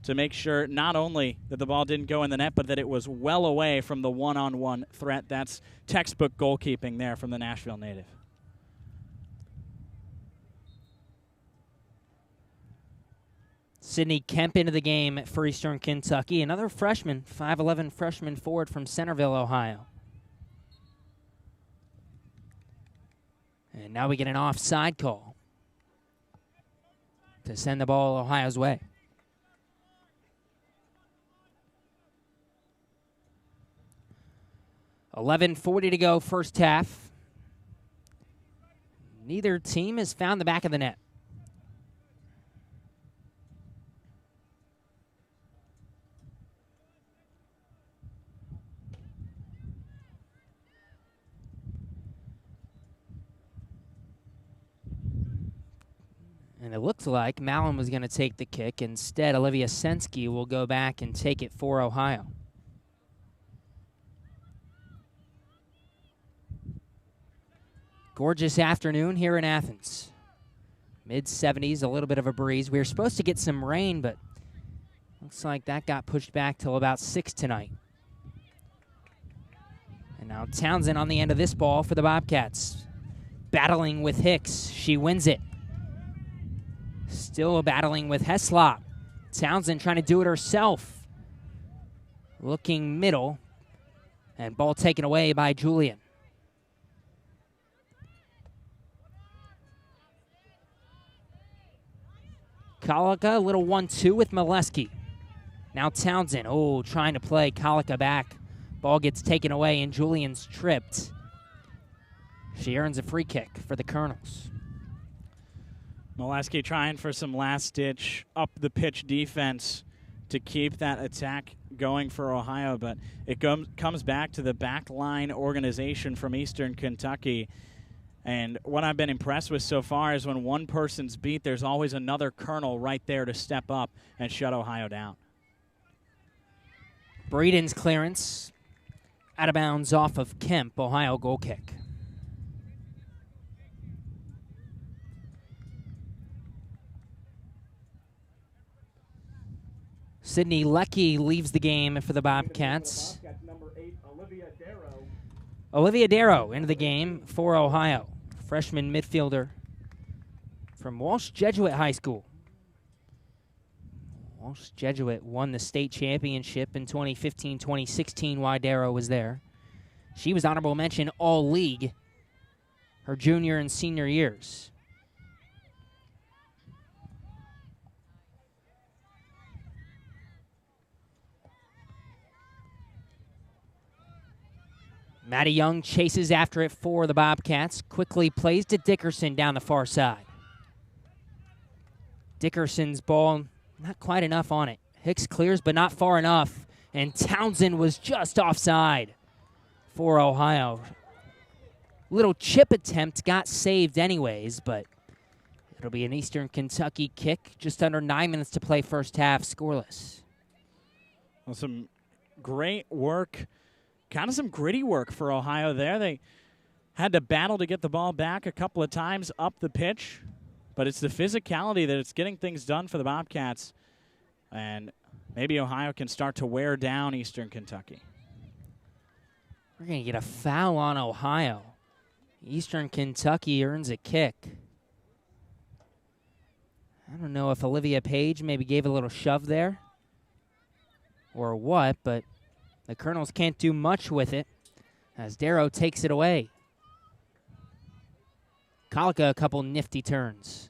to make sure not only that the ball didn't go in the net, but that it was well away from the one-on-one threat. That's textbook goalkeeping there from the Nashville native. Sydney Kemp into the game for Eastern Kentucky. Another freshman, 5'11" freshman forward from Centerville, Ohio. And now we get an offside call to send the ball Ohio's way. $11:40 to go, first half. Neither team has found the back of the net. And it looks like Malum was going to take the kick. Instead, Olivia Sensky will go back and take it for Ohio. Gorgeous afternoon here in Athens. Mid-70s, a little bit of a breeze. We were supposed to get some rain, but looks like that got pushed back till about 6 tonight. And now Townsend on the end of this ball for the Bobcats. Battling with Hicks. She wins it. Still battling with Heslop. Townsend trying to do it herself. Looking middle. And ball taken away by Julian. Kalika, a little 1-2 with Molesky. Now Townsend, trying to play Kalika back. Ball gets taken away and Julian's tripped. She earns a free kick for the Colonels. Molesky trying for some last-ditch up-the-pitch defense to keep that attack going for Ohio, but it comes back to the back-line organization from Eastern Kentucky. And what I've been impressed with so far is when one person's beat, there's always another Colonel right there to step up and shut Ohio down. Breeden's clearance out of bounds off of Kemp, Ohio goal kick. Sydney Leckie leaves the game for the Bobcats. Olivia Darrow into the game for Ohio. Freshman midfielder from Walsh Jesuit High School. Walsh Jesuit won the state championship in 2015-2016 while Darrow was there. She was honorable mention all-league her junior and senior years. Maddie Young chases after it for the Bobcats. Quickly plays to Dickerson down the far side. Dickerson's ball, not quite enough on it. Hicks clears, but not far enough. And Townsend was just offside for Ohio. Little chip attempt got saved anyways, but it'll be an Eastern Kentucky kick. Just under 9 minutes to play first half, scoreless. Well, some great work. Kind of some gritty work for Ohio there. They had to battle to get the ball back a couple of times up the pitch, but it's the physicality that it's getting things done for the Bobcats, and maybe Ohio can start to wear down Eastern Kentucky. We're going to get a foul on Ohio. Eastern Kentucky earns a kick. I don't know if Olivia Page maybe gave a little shove there or what, but the Colonels can't do much with it as Darrow takes it away. Kalika a couple nifty turns.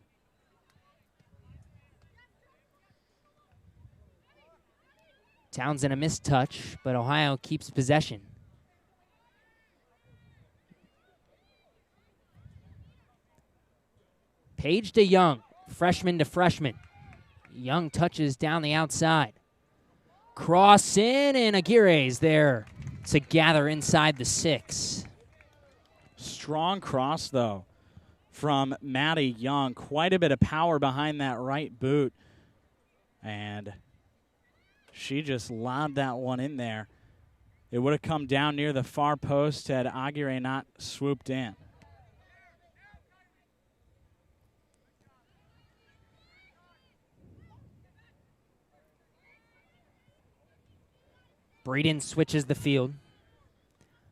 Townsend a missed touch, but Ohio keeps possession. Page to Young, freshman to freshman. Young touches down the outside. Cross in, and Aguirre's there to gather inside the 6. Strong cross, though, from Maddie Young. Quite a bit of power behind that right boot. And she just lobbed that one in there. It would have come down near the far post had Aguirre not swooped in. Breeden switches the field.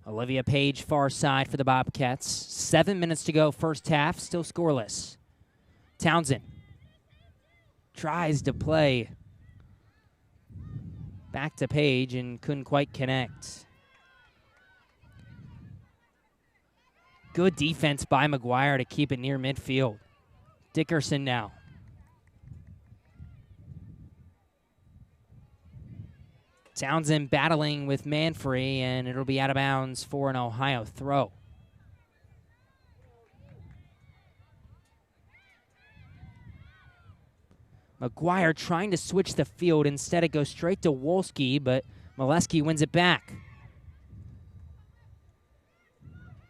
Olivia Page far side for the Bobcats. 7 minutes to go, first half, still scoreless. Townsend tries to play back to Page and couldn't quite connect. Good defense by McGuire to keep it near midfield. Dickerson now. Townsend battling with Manfrey, and it'll be out of bounds for an Ohio throw. McGuire trying to switch the field. Instead, it goes straight to Wolski, but Molesky wins it back.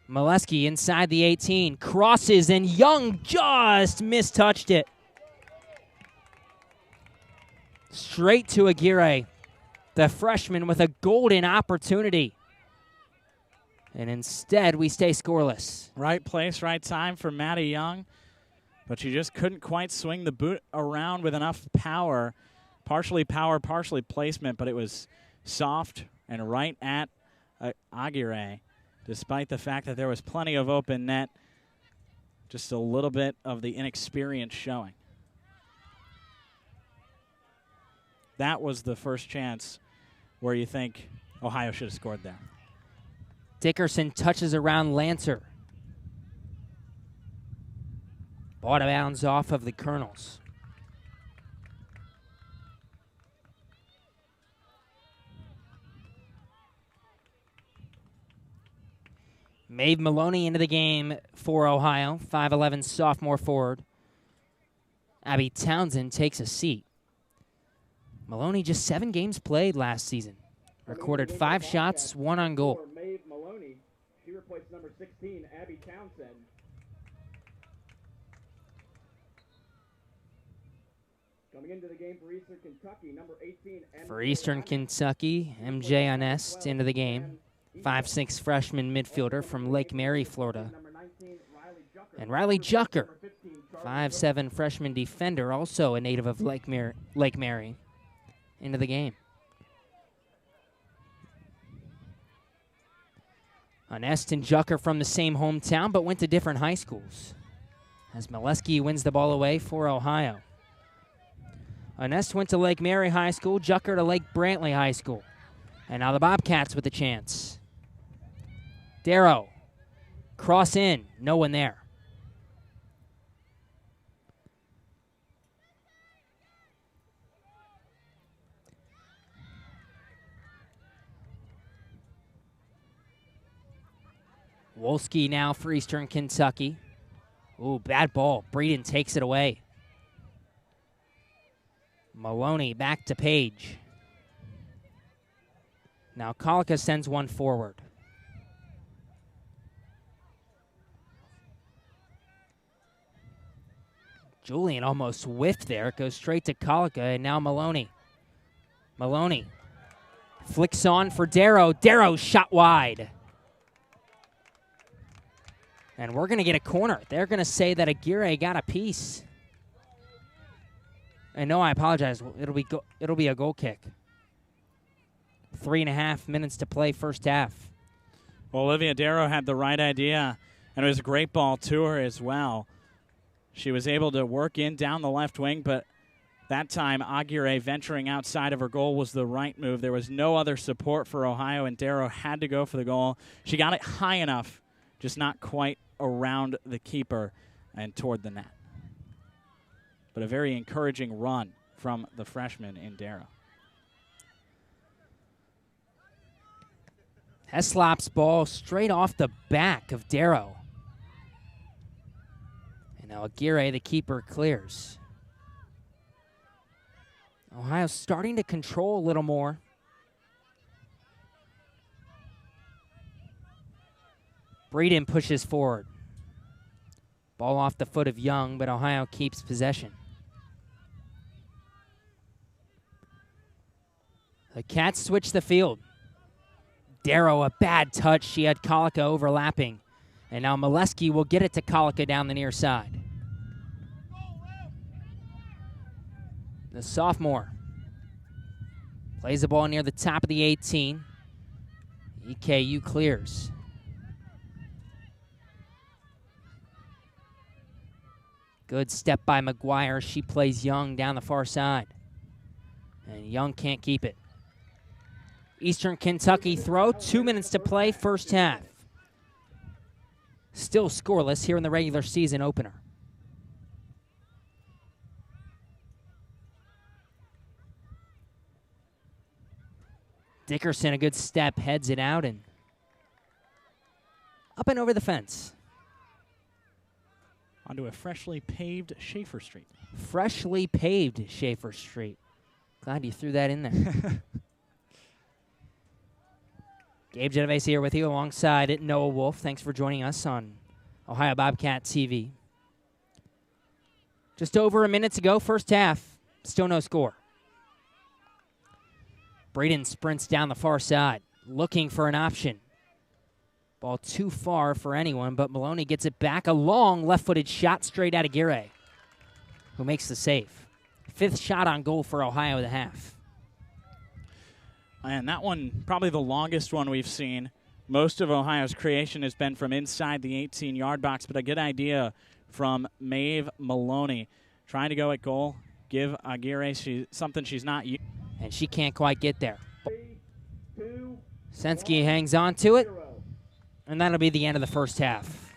Molesky inside the 18, crosses, and Young just mistouched it. Straight to Aguirre, the freshman with a golden opportunity. And instead, we stay scoreless. Right place, right time for Maddie Young. But she just couldn't quite swing the boot around with enough power. Partially power, partially placement, but it was soft and right at Aguirre, despite the fact that there was plenty of open net. Just a little bit of the inexperience showing. That was the first chance where you think Ohio should have scored there. Dickerson touches around Lancer. Ball out of bounds off of the Colonels. Maeve Maloney into the game for Ohio, 5'11" sophomore forward. Abby Townsend takes a seat. Maloney just 7 games played last season. Recorded 5 shots, 1 on goal. Maeve Maloney, she replaced number 16, Abby Townsend. Coming into the game for Eastern Kentucky, number 18. For Eastern Kentucky, MJ Onest into the game. 5'6" freshman midfielder from Lake Mary, Florida. And Riley Jucker, 5'7" freshman defender, also a native of Lake Mary, into the game. Onest and Jucker from the same hometown, but went to different high schools. As Molesky wins the ball away for Ohio. Onest went to Lake Mary High School, Jucker to Lake Brantley High School. And now the Bobcats with the chance. Darrow, cross in, no one there. Wolski now for Eastern Kentucky. Ooh, bad ball. Breeden takes it away. Maloney back to Page. Now Colica sends one forward. Julian almost whiffed there. It goes straight to Colica, and now Maloney. Maloney flicks on for Darrow. Darrow shot wide. And we're going to get a corner. They're going to say that Aguirre got a piece. And no, I apologize. It'll be a goal kick. 3.5 minutes to play first half. Well, Olivia Darrow had the right idea, and it was a great ball to her as well. She was able to work in down the left wing, but that time Aguirre venturing outside of her goal was the right move. There was no other support for Ohio, and Darrow had to go for the goal. She got it high enough, just not quite around the keeper and toward the net. But a very encouraging run from the freshman in Darrow. Heslop's ball straight off the back of Darrow. And Now Aguirre, the keeper, clears. Ohio's starting to control a little more. Breeden pushes forward. Ball off the foot of Young, but Ohio keeps possession. The Cats switch the field. Darrow, a bad touch. She had Kolika overlapping. And now Molesky will get it to Kolika down the near side. The sophomore plays the ball near the top of the 18. EKU clears. Good step by McGuire. She plays Young down the far side. And Young can't keep it. Eastern Kentucky throw. 2 minutes to play, first half. Still scoreless here in the regular season opener. Dickerson, a good step, heads it out and up and over the fence. Onto a freshly paved Schaefer Street. Freshly paved Schaefer Street. Glad you threw that in there. Gabe Genovese here with you alongside Noah Wolf. Thanks for joining us on Ohio Bobcat TV. Just over a minute to go, first half. Still no score. Breeden sprints down the far side, looking for an option. Ball too far for anyone, but Maloney gets it back. A long left-footed shot straight out of Aguirre, who makes the save. 5th shot on goal for Ohio at the half. And that one, probably the longest one we've seen. Most of Ohio's creation has been from inside the 18-yard box, but a good idea from Maeve Maloney. Trying to go at goal, give Aguirre something she's not used. And she can't quite get there. Sensky hangs on to it, and that'll be the end of the first half.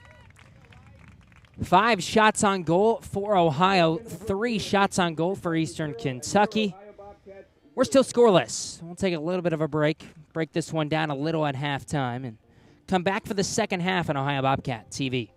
5 shots on goal for Ohio, 3 shots on goal for Eastern Kentucky. We're still scoreless. We'll take a little bit of a break this one down a little at halftime, and come back for the second half on Ohio Bobcat TV.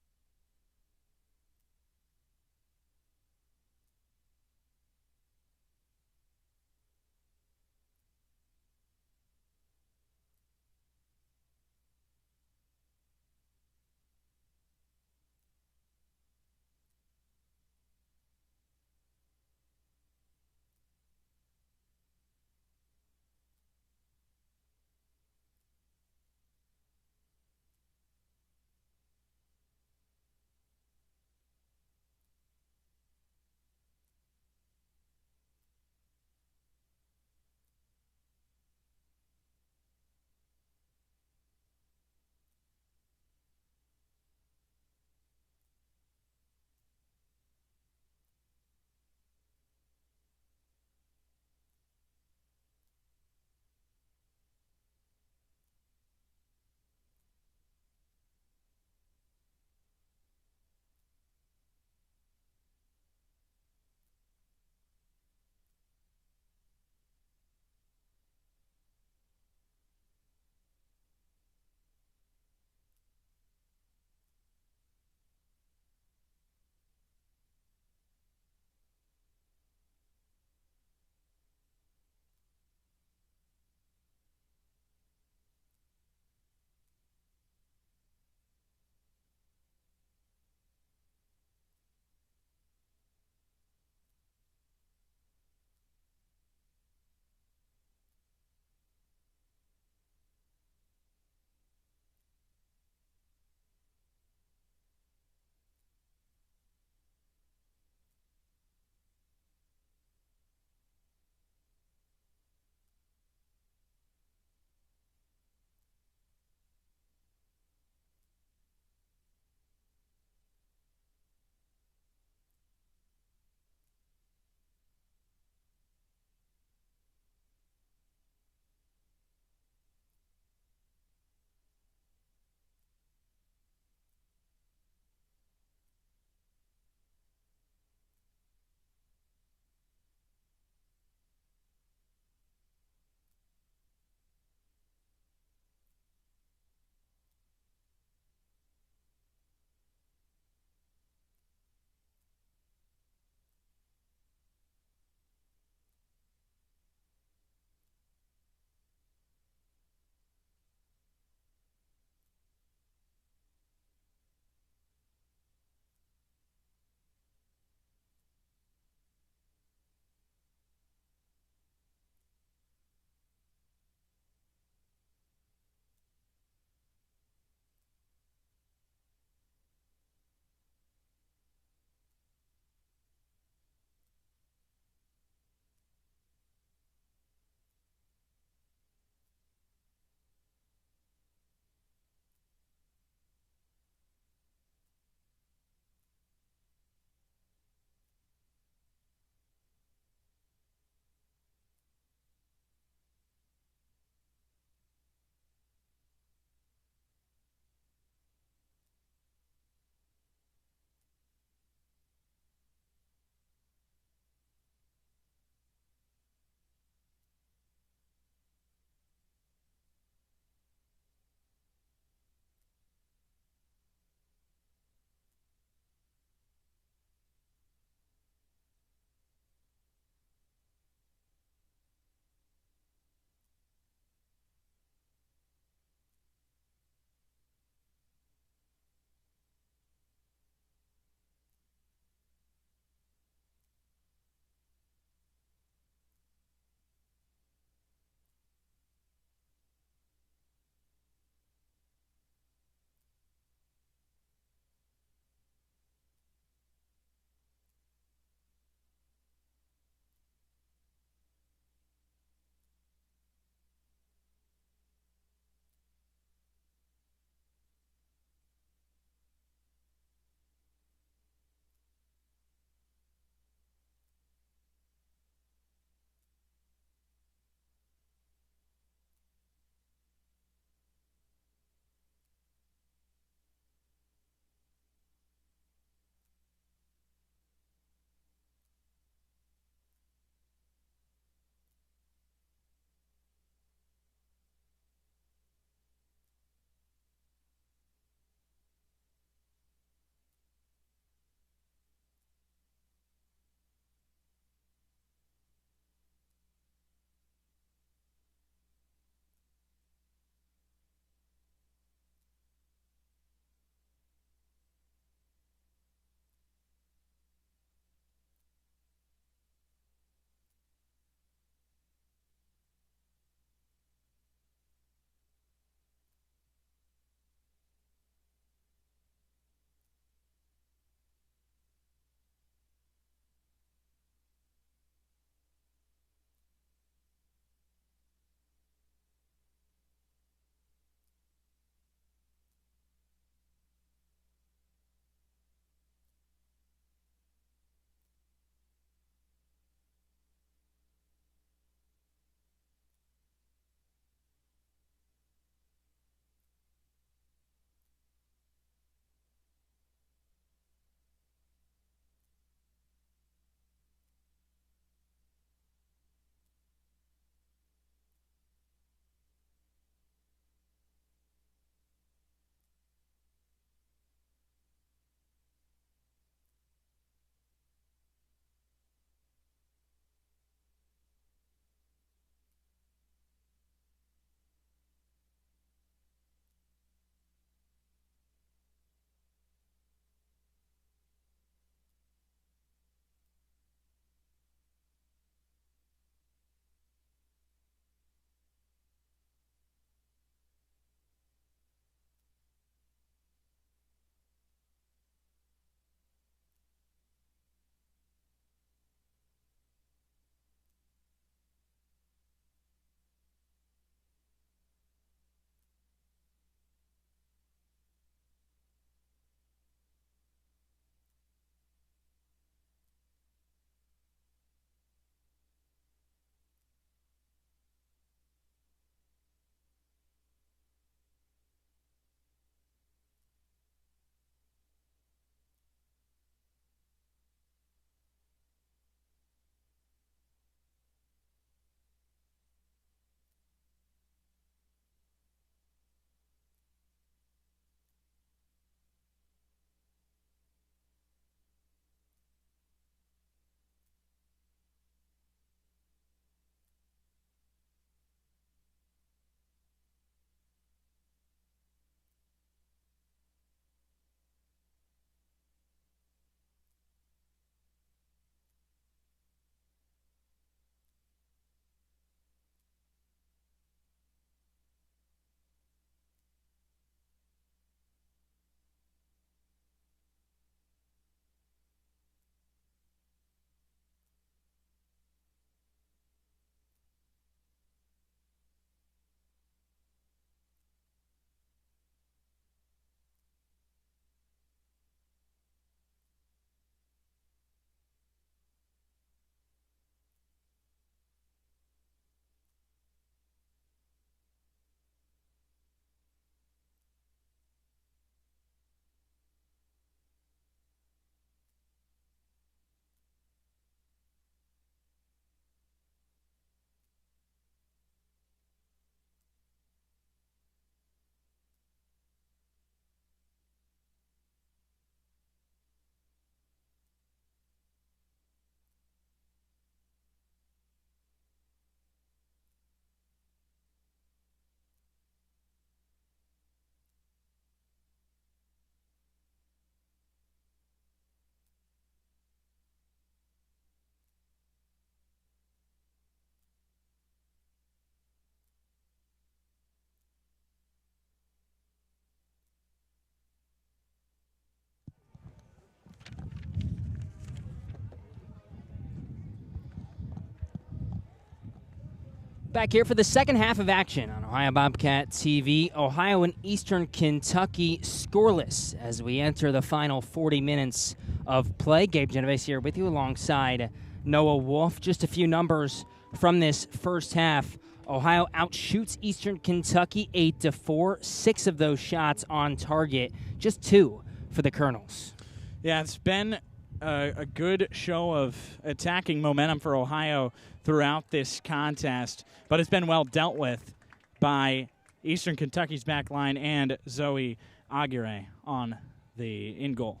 Back here for the second half of action on Ohio Bobcat TV. Ohio and Eastern Kentucky scoreless as we enter the final 40 minutes of play. Gabe Genovese here with you alongside Noah Wolf. Just a few numbers from this first half. Ohio outshoots Eastern Kentucky 8-4. 6 of those shots on target, just 2 for the Colonels. Yeah, it's been a good show of attacking momentum for Ohio throughout this contest, but it's been well dealt with by Eastern Kentucky's back line and Zoe Aguirre on the in-goal.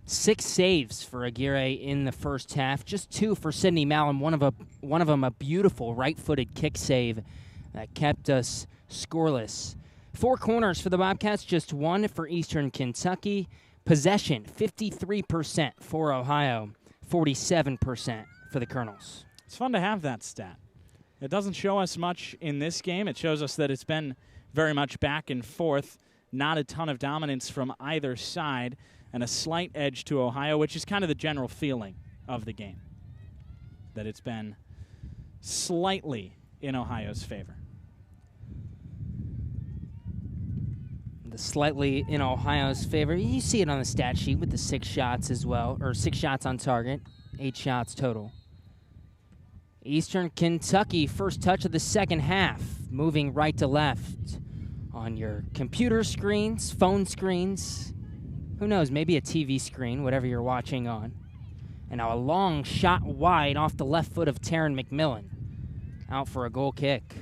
6 saves for Aguirre in the first half, just 2 for Sydney Mallon, one of them a beautiful right-footed kick save that kept us scoreless. 4 corners for the Bobcats, just 1 for Eastern Kentucky. Possession, 53% for Ohio, 47% for the Colonels. It's fun to have that stat. It doesn't show us much in this game. It shows us that it's been very much back and forth, not a ton of dominance from either side, and a slight edge to Ohio, which is kind of the general feeling of the game, that it's been slightly in Ohio's favor. Slightly in Ohio's favor. You see it on the stat sheet with the 6 shots as well, or 6 shots on target, 8 shots total. Eastern Kentucky, first touch of the second half, moving right to left on your computer screens, phone screens, who knows, maybe a TV screen, whatever you're watching on. And now a long shot wide off the left foot of Taryn McMillan, out for a goal kick.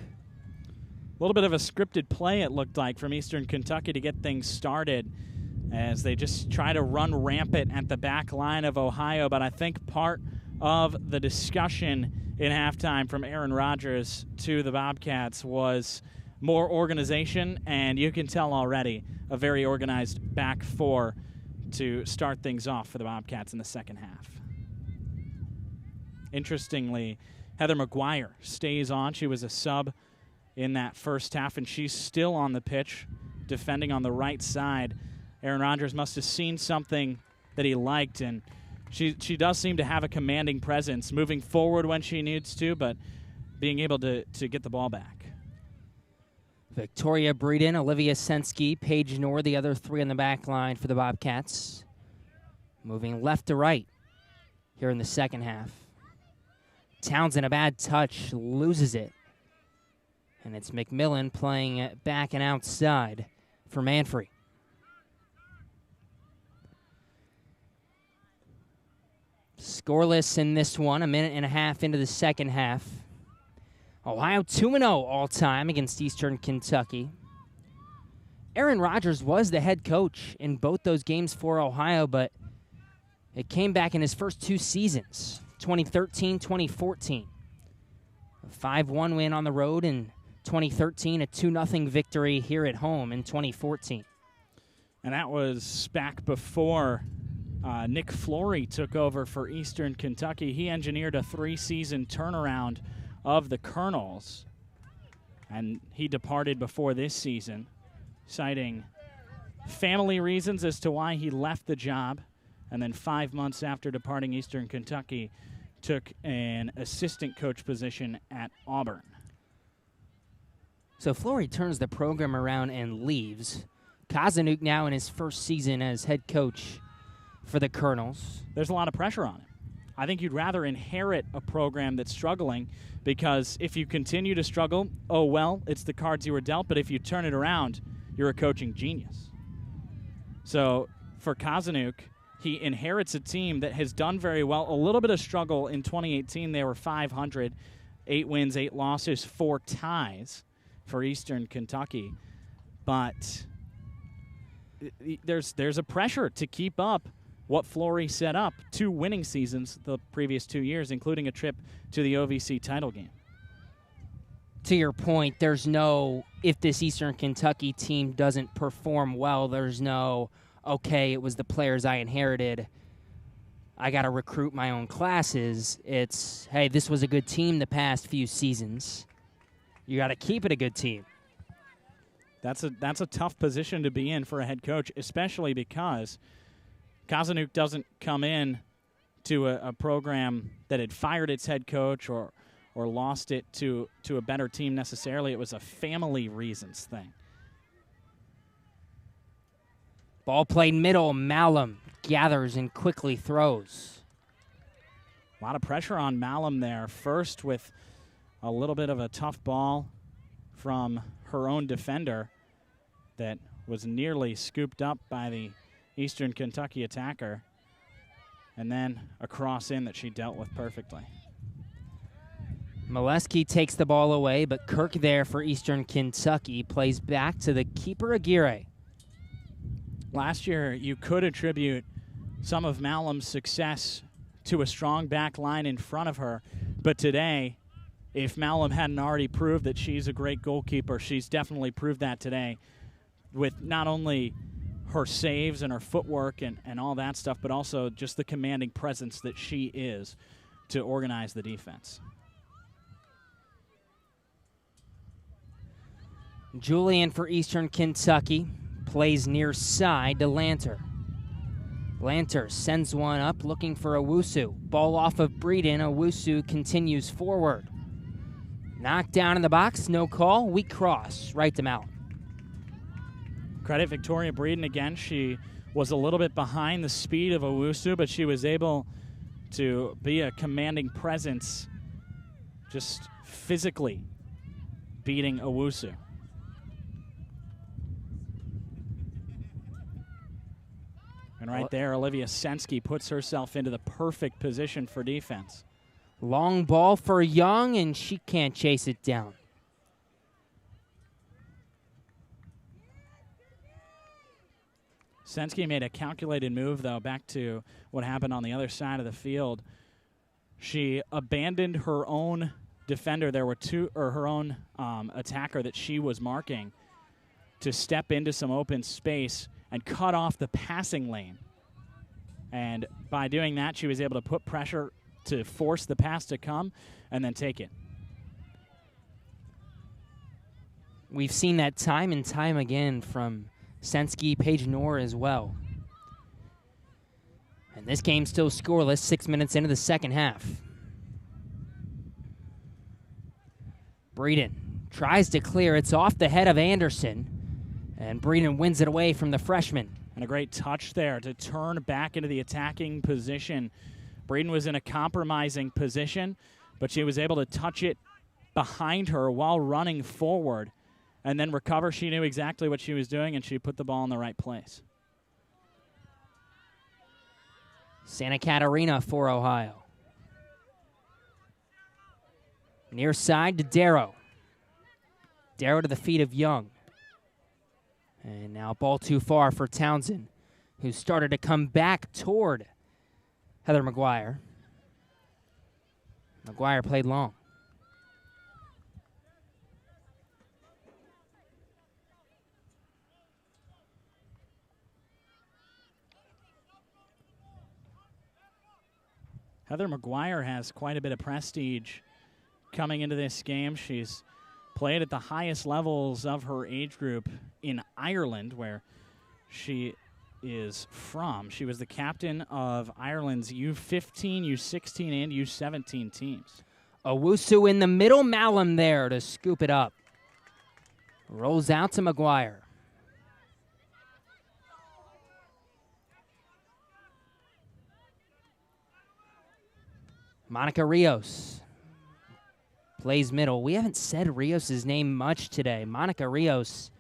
A little bit of a scripted play, it looked like, from Eastern Kentucky to get things started as they just try to run rampant at the back line of Ohio. But I think part of the discussion in halftime from Aaron Rodgers to the Bobcats was more organization, and you can tell already a very organized back four to start things off for the Bobcats in the second half. Interestingly, Heather McGuire stays on. She was a sub in that first half, and she's still on the pitch defending on the right side. Aaron Rodgers must have seen something that he liked, and she does seem to have a commanding presence, moving forward when she needs to, but being able to get the ball back. Victoria Breeden, Olivia Sensky, Paige Knorr, the other 3 on the back line for the Bobcats. Moving left to right here in the second half. Townsend, a bad touch, loses it. And it's McMillan playing back and outside for Manfrey. Scoreless in this one, a minute and a half into the second half. Ohio 2-0 all-time against Eastern Kentucky. Aaron Rodgers was the head coach in both those games for Ohio, but it came back in his first 2 seasons, 2013, 2014. A 5-1 win on the road in 2013, a 2-0 victory here at home in 2014. And that was back before Nick Flory took over for Eastern Kentucky. He engineered a 3-season turnaround of the Colonels, and he departed before this season, citing family reasons as to why he left the job, and then 5 months after departing Eastern Kentucky, took an assistant coach position at Auburn. So Flory turns the program around and leaves. Kazanuk now in his first season as head coach for the Colonels. There's a lot of pressure on him. I think you'd rather inherit a program that's struggling, because if you continue to struggle, oh well, it's the cards you were dealt, but if you turn it around, you're a coaching genius. So for Kazanuk, he inherits a team that has done very well. A little bit of struggle in 2018. They were 500, 8 wins, 8 losses, 4 ties for Eastern Kentucky. But there's a pressure to keep up what Flory set up, 2 winning seasons the previous 2 years, including a trip to the OVC title game. To your point, there's no, if this Eastern Kentucky team doesn't perform well, there's no, okay, it was the players I inherited, I got to recruit my own classes. It's, hey, this was a good team the past few seasons. You got to keep it a good team. That's a tough position to be in for a head coach, especially because Kazanuk doesn't come in to a program that had fired its head coach or or lost it to a better team necessarily. It was a family reasons thing. Ball played middle. Malum gathers and quickly throws. A lot of pressure on Malum there. First with a little bit of a tough ball from her own defender that was nearly scooped up by the Eastern Kentucky attacker. And then a cross in that she dealt with perfectly. Molesky takes the ball away, but Kirk there for Eastern Kentucky plays back to the keeper Aguirre. Last year, you could attribute some of Malum's success to a strong back line in front of her. But today, if Malum hadn't already proved that she's a great goalkeeper, she's definitely proved that today with not only her saves and her footwork and all that stuff, but also just the commanding presence that she is to organize the defense. Julian for Eastern Kentucky plays near side to Lanter. Lanter sends one up looking for Owusu. Ball off of Breeden. Owusu continues forward. Knocked down in the box, no call. Weak cross, right to Malum. Credit Victoria Breeden again. She was a little bit behind the speed of Owusu, but she was able to be a commanding presence, just physically beating Owusu. And right there, Olivia Sensky puts herself into the perfect position for defense. Long ball for Young, and she can't chase it down. Sensky made a calculated move, though, back to what happened on the other side of the field. She abandoned her own defender. There were her own attacker that she was marking to step into some open space and cut off the passing lane. And by doing that, she was able to put pressure to force the pass to come and then take it. We've seen that time and time again from Sensky, Paige Noor as well. And this game still scoreless, 6 minutes into the second half. Breeden tries to clear. It's off the head of Anderson. And Breeden wins it away from the freshman. And a great touch there to turn back into the attacking position. Breeden was in a compromising position, but she was able to touch it behind her while running forward and then recover. She knew exactly what she was doing, and she put the ball in the right place. Santa Catarina for Ohio. Near side to Darrow. Darrow to the feet of Young. And now ball too far for Townsend, who started to come back toward Heather McGuire. McGuire played long. Heather McGuire has quite a bit of prestige coming into this game. She's played at the highest levels of her age group in Ireland, where she is from. She was the captain of Ireland's U15, U16, and U17 teams. Owusu in the middle, Malum there to scoop it up. Rolls out to McGuire. Monica Rios plays middle. We haven't said Rios' name much today. Monica Rios,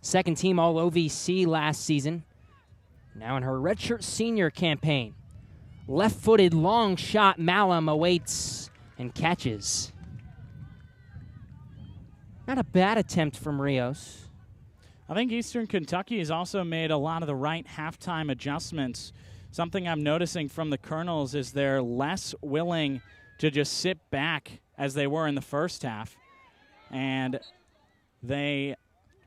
second team All-OVC last season. Now in her redshirt senior campaign. Left-footed long shot. Malum awaits and catches. Not a bad attempt from Rios. I think Eastern Kentucky has also made a lot of the right halftime adjustments. Something I'm noticing from the Colonels is they're less willing to just sit back as they were in the first half. And they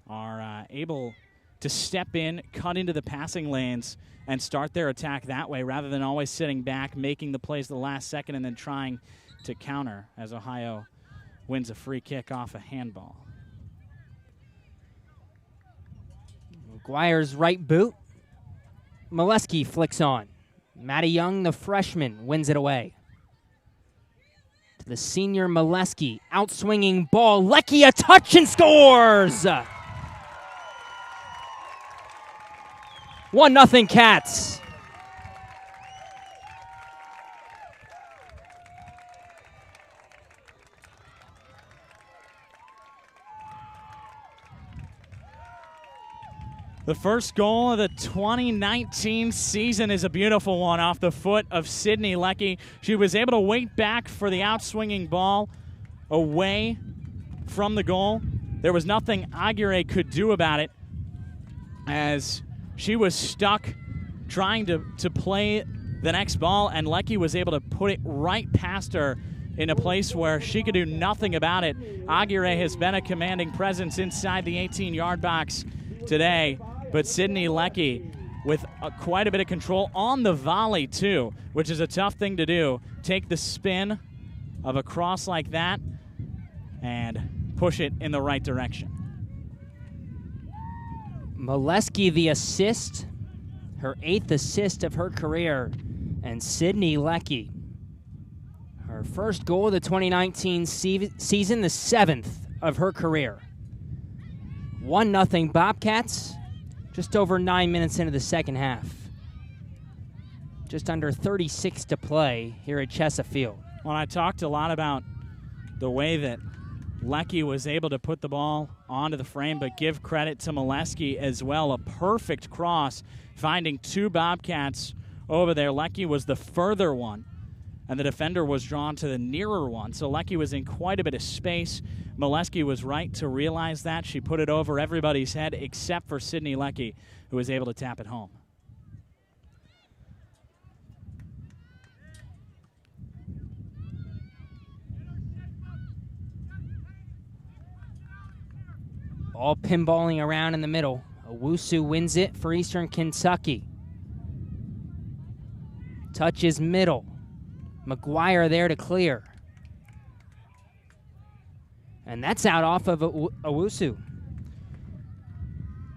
are able to step in, cut into the passing lanes, and start their attack that way rather than always sitting back, making the plays the last second, and then trying to counter as Ohio wins a free kick off a handball. McGuire's right boot. Molesky flicks on. Maddie Young, the freshman, wins it away. To The senior Molesky, outswinging ball. Lecky a touch and scores! 1-0 Cats. The first goal of the 2019 season is a beautiful one off the foot of Sydney Lecky. She was able to wait back for the outswinging ball away from the goal. There was nothing Aguirre could do about it as she was stuck trying to play the next ball, and Lecky was able to put it right past her in a place where she could do nothing about it. Aguirre has been a commanding presence inside the 18-yard box today. But Sydney Lecky with quite a bit of control on the volley, too, which is a tough thing to do. Take the spin of a cross like that and push it in the right direction. Molesky the assist, her 8th assist of her career, and Sydney Lecky, her first goal of the 2019 season, the 7th of her career. 1-0 Bobcats. Just over 9 minutes into the second half. Just under 36 to play here at Chesafield. Well, I talked a lot about the way that Lecky was able to put the ball onto the frame, but give credit to Molesky as well. A perfect cross, finding 2 Bobcats over there. Lecky was the further one, and the defender was drawn to the nearer one. So Lecky was in quite a bit of space. Molesky was right to realize that. She put it over everybody's head except for Sydney Lecky, who was able to tap it home. All pinballing around in the middle. Owusu wins it for Eastern Kentucky. Touches middle. McGuire there to clear. And that's out off of Owusu.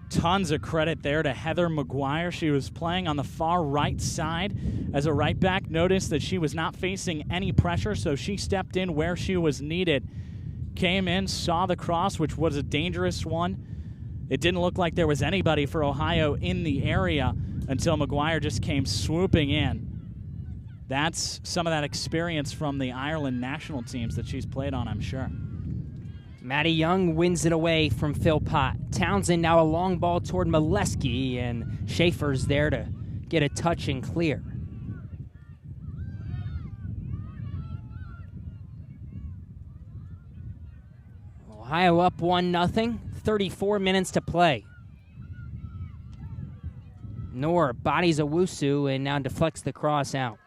Tons of credit there to Heather McGuire. She was playing on the far right side as a right back. Noticed that she was not facing any pressure, so she stepped in where she was needed. Came in, saw the cross, which was a dangerous one. It didn't look like there was anybody for Ohio in the area until McGuire just came swooping in. That's some of that experience from the Ireland national teams that she's played on, I'm sure. Maddie Young wins it away from Philpott. Townsend now a long ball toward Molesky, and Schaefer's there to get a touch and clear. Ohio up 1-0, 34 minutes to play. Knorr bodies Owusu and now deflects the cross out.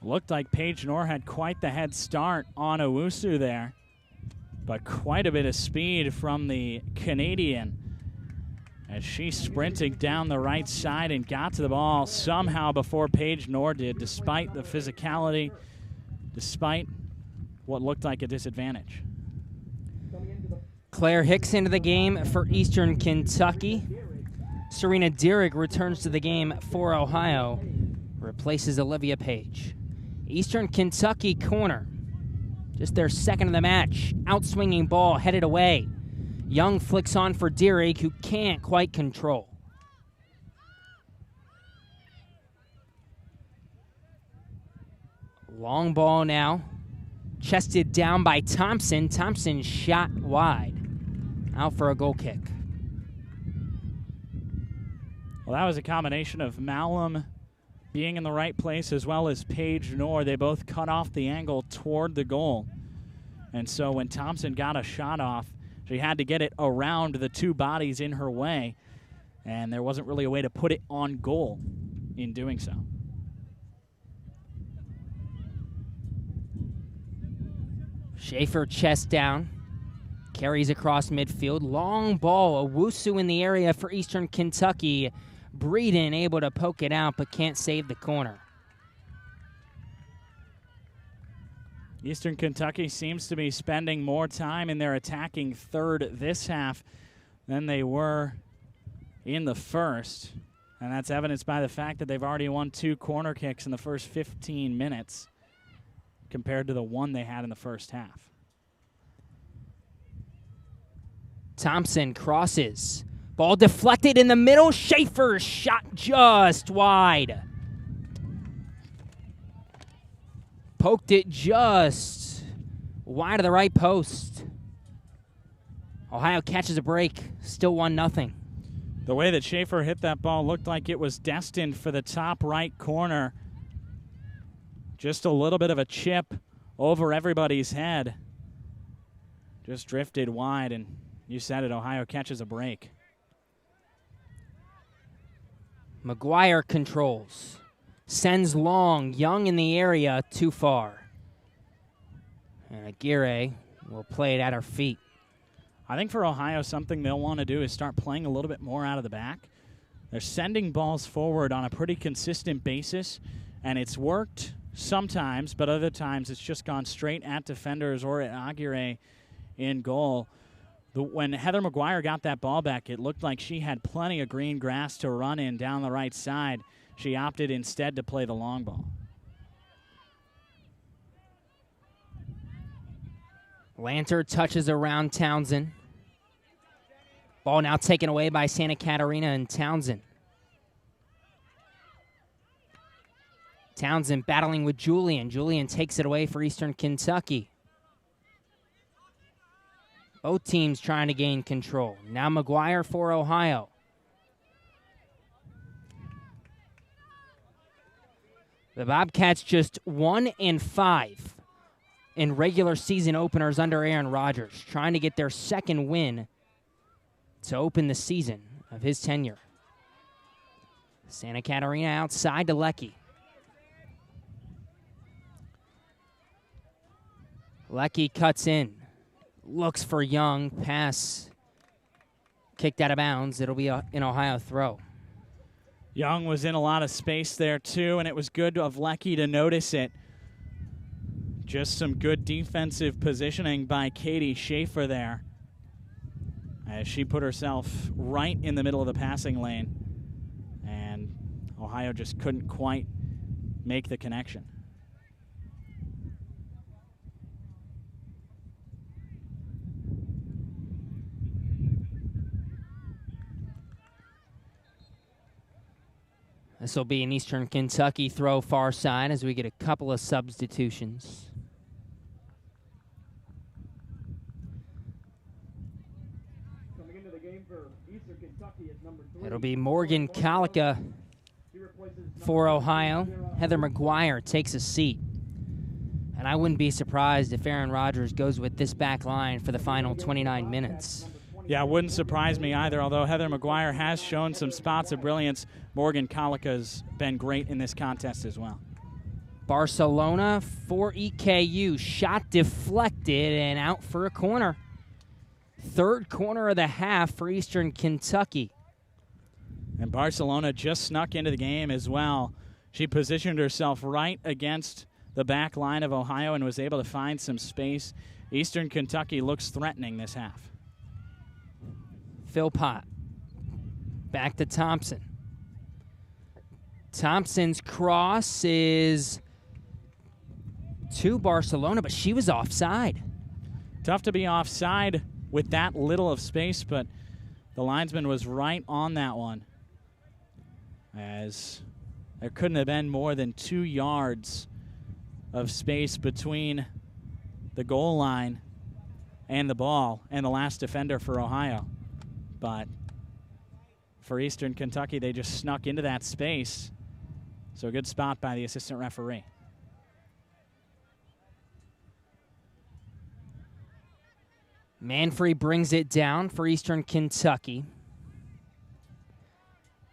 Looked like Paige Knorr had quite the head start on Owusu there, but quite a bit of speed from the Canadian as she sprinted down the right side and got to the ball somehow before Paige Knorr did, despite the physicality, despite what looked like a disadvantage. Claire Hicks into the game for Eastern Kentucky. Serena Dierig returns to the game for Ohio, replaces Olivia Page. Eastern Kentucky corner, just their second of the match. Outswinging ball headed away. Young flicks on for Dierig, who can't quite control. Long ball now. Chested down by Thompson. Thompson shot wide. Out for a goal kick. Well, that was a combination of Malum being in the right place as well as Paige Knorr. They both cut off the angle toward the goal. And so when Thompson got a shot off, she had to get it around the 2 bodies in her way. And there wasn't really a way to put it on goal in doing so. Schaefer chest down. Carries across midfield. Long ball. Owusu in the area for Eastern Kentucky. Breeden able to poke it out, but can't save the corner. Eastern Kentucky seems to be spending more time in their attacking third this half than they were in the first. And that's evidenced by the fact that they've already won 2 corner kicks in the first 15 minutes. compared to the one they had in the first half. Thompson crosses. Ball deflected in the middle. Schaefer's shot just wide. Poked it just wide of the right post. Ohio catches a break. Still 1-0. The way that Schaefer hit that ball looked like it was destined for the top right corner. Just a little bit of a chip over everybody's head. Just drifted wide, and you said it, Ohio catches a break. McGuire controls. Sends long. Young in the area, too far. And Aguirre will play it at her feet. I think for Ohio, something they'll want to do is start playing a little bit more out of the back. They're sending balls forward on a pretty consistent basis, and it's worked sometimes, but other times it's just gone straight at defenders or at Aguirre in goal. When Heather McGuire got that ball back, it looked like she had plenty of green grass to run in down the right side. She opted instead to play the long ball. Lanter touches around Townsend. Ball now taken away by Santa Catarina and Townsend. Townsend battling with Julian. Julian takes it away for Eastern Kentucky. Both teams trying to gain control. Now McGuire for Ohio. The Bobcats just 1-5 in regular season openers under Aaron Rodgers, trying to get their second win to open the season of his tenure. Santa Catarina outside to Leckie. Leckie cuts in. Looks for Young. Pass kicked out of bounds. It'll be an Ohio throw. Young was in a lot of space there, too, and it was good of Leckie to notice it. Just some good defensive positioning by Katie Schaefer there, as she put herself right in the middle of the passing lane, and Ohio just couldn't quite make the connection. This will be an Eastern Kentucky throw far side as we get a couple of substitutions. Coming into the game for Eastern Kentucky is number 3. It'll be Morgan Kalika for Ohio. Heather McGuire takes a seat. And I wouldn't be surprised if Aaron Rodgers goes with this back line for the final 29 minutes. Yeah, it wouldn't surprise me either, although Heather McGuire has shown some spots of brilliance. Morgan Kalika's been great in this contest as well. Barcelona for EKU. Shot deflected and out for a corner. Third corner of the half for Eastern Kentucky. And Barcelona just snuck into the game as well. She positioned herself right against the back line of Ohio and was able to find some space. Eastern Kentucky looks threatening this half. Philpott. Back to Thompson. Thompson's cross is to Barcelona, but she was offside. Tough to be offside with that little of space, but the linesman was right on that one, as there couldn't have been more than 2 yards of space between the goal line and the ball and the last defender for Ohio. But for Eastern Kentucky, they just snuck into that space. So a good spot by the assistant referee. Manfrey brings it down for Eastern Kentucky.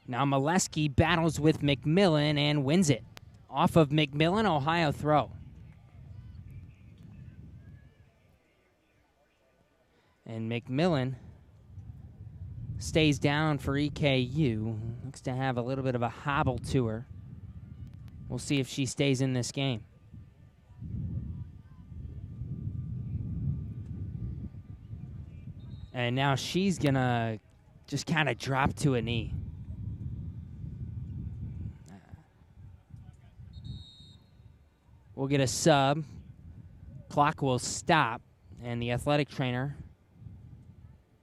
Now Molesky battles with McMillan and wins it. Off of McMillan, Ohio throw. And McMillan stays down for EKU. Looks to have a little bit of a hobble to her. We'll see if she stays in this game. And now she's going to just kind of drop to a knee. We'll get a sub clock will stop, and the athletic trainer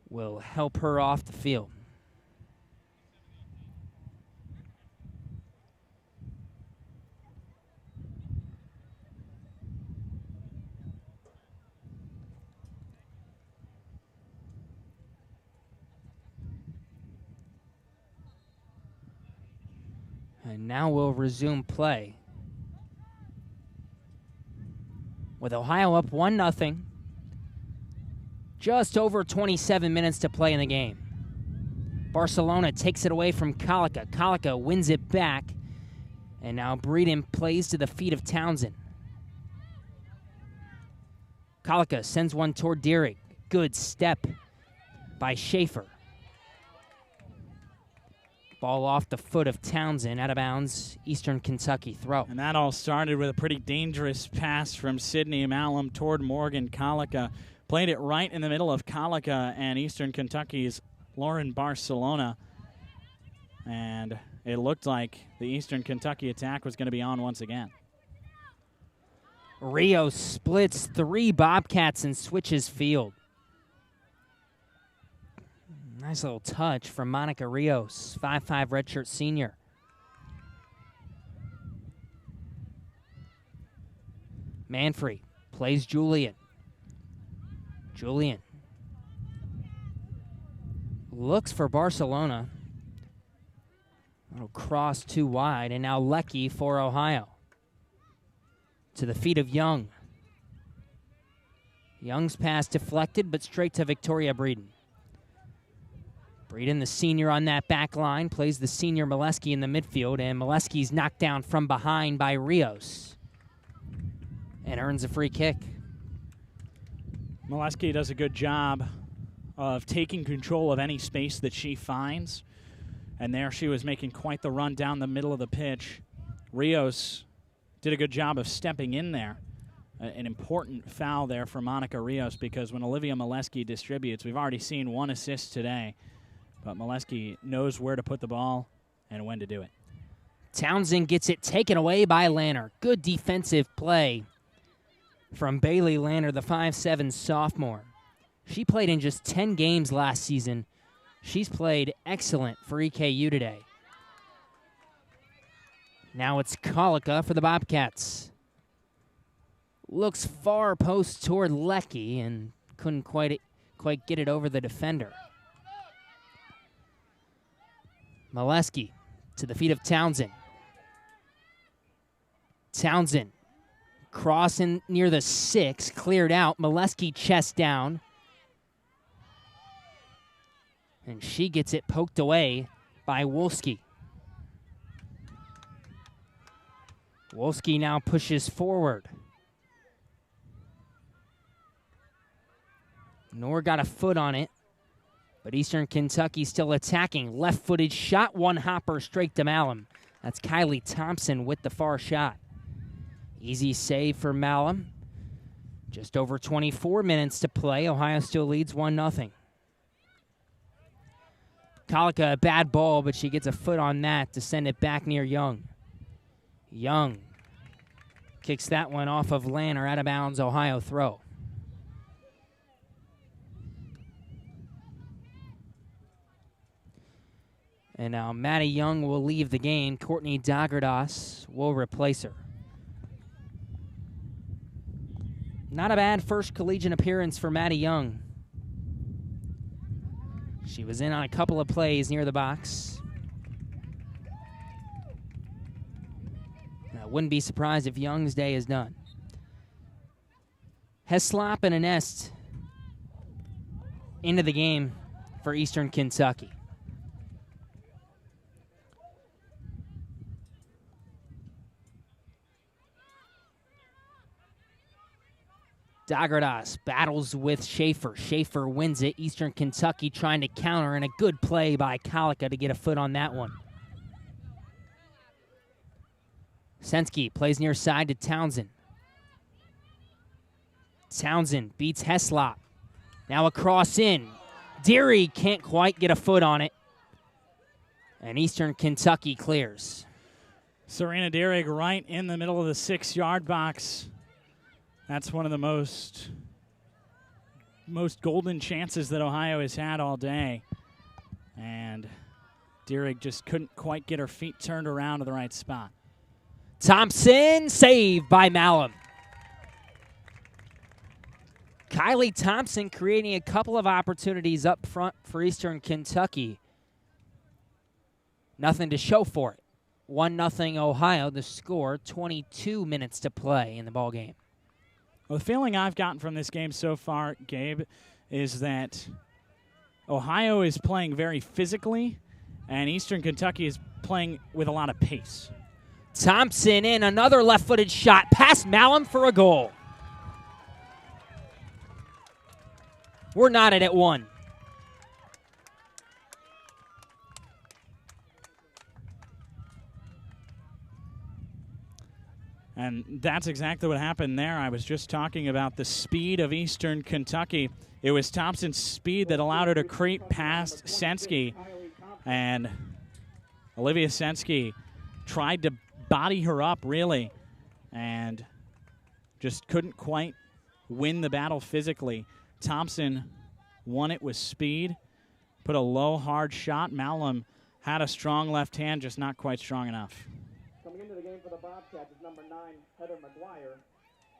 will help her off the field. And now we'll resume play. With Ohio up 1-0. Just over 27 minutes to play in the game. Barcelona takes it away from Colica. Colica wins it back. And now Breeden plays to the feet of Townsend. Colica sends one toward Deering. Good step by Schaefer. Ball off the foot of Townsend, out of bounds, Eastern Kentucky throw. And that all started with a pretty dangerous pass from Sidney Malum toward Morgan Colica. Played it right in the middle of Colica and Eastern Kentucky's Lauren Barcelona. And it looked like the Eastern Kentucky attack was going to be on once again. Rios splits 3 Bobcats and switches field. Nice little touch from Monica Rios, 5'5" redshirt senior. Manfrey plays Julian. Julian looks for Barcelona. Little cross too wide, and now Lecky for Ohio. To the feet of Young. Young's pass deflected, but straight to Victoria Breeden. Breeden, the senior on that back line, plays the senior Molesky in the midfield, and Molesky's knocked down from behind by Rios and earns a free kick. Molesky does a good job of taking control of any space that she finds, and there she was making quite the run down the middle of the pitch. Rios did a good job of stepping in there. An important foul there for Monica Rios, because when Olivia Molesky distributes, we've already seen 1 assist today. But Molesky knows where to put the ball and when to do it. Townsend gets it taken away by Lanner. Good defensive play from Bailey Lanner, the 5'7" sophomore. She played in just 10 games last season. She's played excellent for EKU today. Now it's Colica for the Bobcats. Looks far post toward Lecky and couldn't quite get it over the defender. Molesky to the feet of Townsend. Townsend crossing near the 6, cleared out. Molesky chest down. And she gets it poked away by Wolski. Wolski now pushes forward. Nor got a foot on it. But Eastern Kentucky still attacking. Left-footed shot, one hopper straight to Malum. That's Kylie Thompson with the far shot. Easy save for Malum. Just over 24 minutes to play. Ohio still leads 1-0. Colica, a bad ball, but she gets a foot on that to send it back near Young. Young kicks that one off of Lanner, out of bounds, Ohio throw. And now Maddie Young will leave the game. Courtney Dagerdas will replace her. Not a bad first collegiate appearance for Maddie Young. She was in on a couple of plays near the box. I wouldn't be surprised if Young's day is done. Heslop and Anest into the game for Eastern Kentucky. Dagerdas battles with Schaefer. Schaefer wins it. Eastern Kentucky trying to counter, and a good play by Colica to get a foot on that one. Sensky plays near side to Townsend. Townsend beats Heslop. Now a cross in. Deary can't quite get a foot on it. And Eastern Kentucky clears. Serena Deering right in the middle of the 6-yard box. That's one of the most golden chances that Ohio has had all day. And Dierig just couldn't quite get her feet turned around to the right spot. Thompson, saved by Malum. Kylie Thompson creating a couple of opportunities up front for Eastern Kentucky. Nothing to show for it. 1-0 Ohio, the score, 22 minutes to play in the ball game. Well, the feeling I've gotten from this game so far, Gabe, is that Ohio is playing very physically, and Eastern Kentucky is playing with a lot of pace. Thompson in, another left-footed shot past Malum for a goal. We're knotted at 1. And that's exactly what happened there. I was just talking about the speed of Eastern Kentucky. It was Thompson's speed that allowed her to creep past Sensky. And Olivia Sensky tried to body her up, really, and just couldn't quite win the battle physically. Thompson won it with speed, put a low, hard shot. Malum had a strong left hand, just not quite strong enough. Coming into the game for the Bobcats is number 9, Heather McGuire.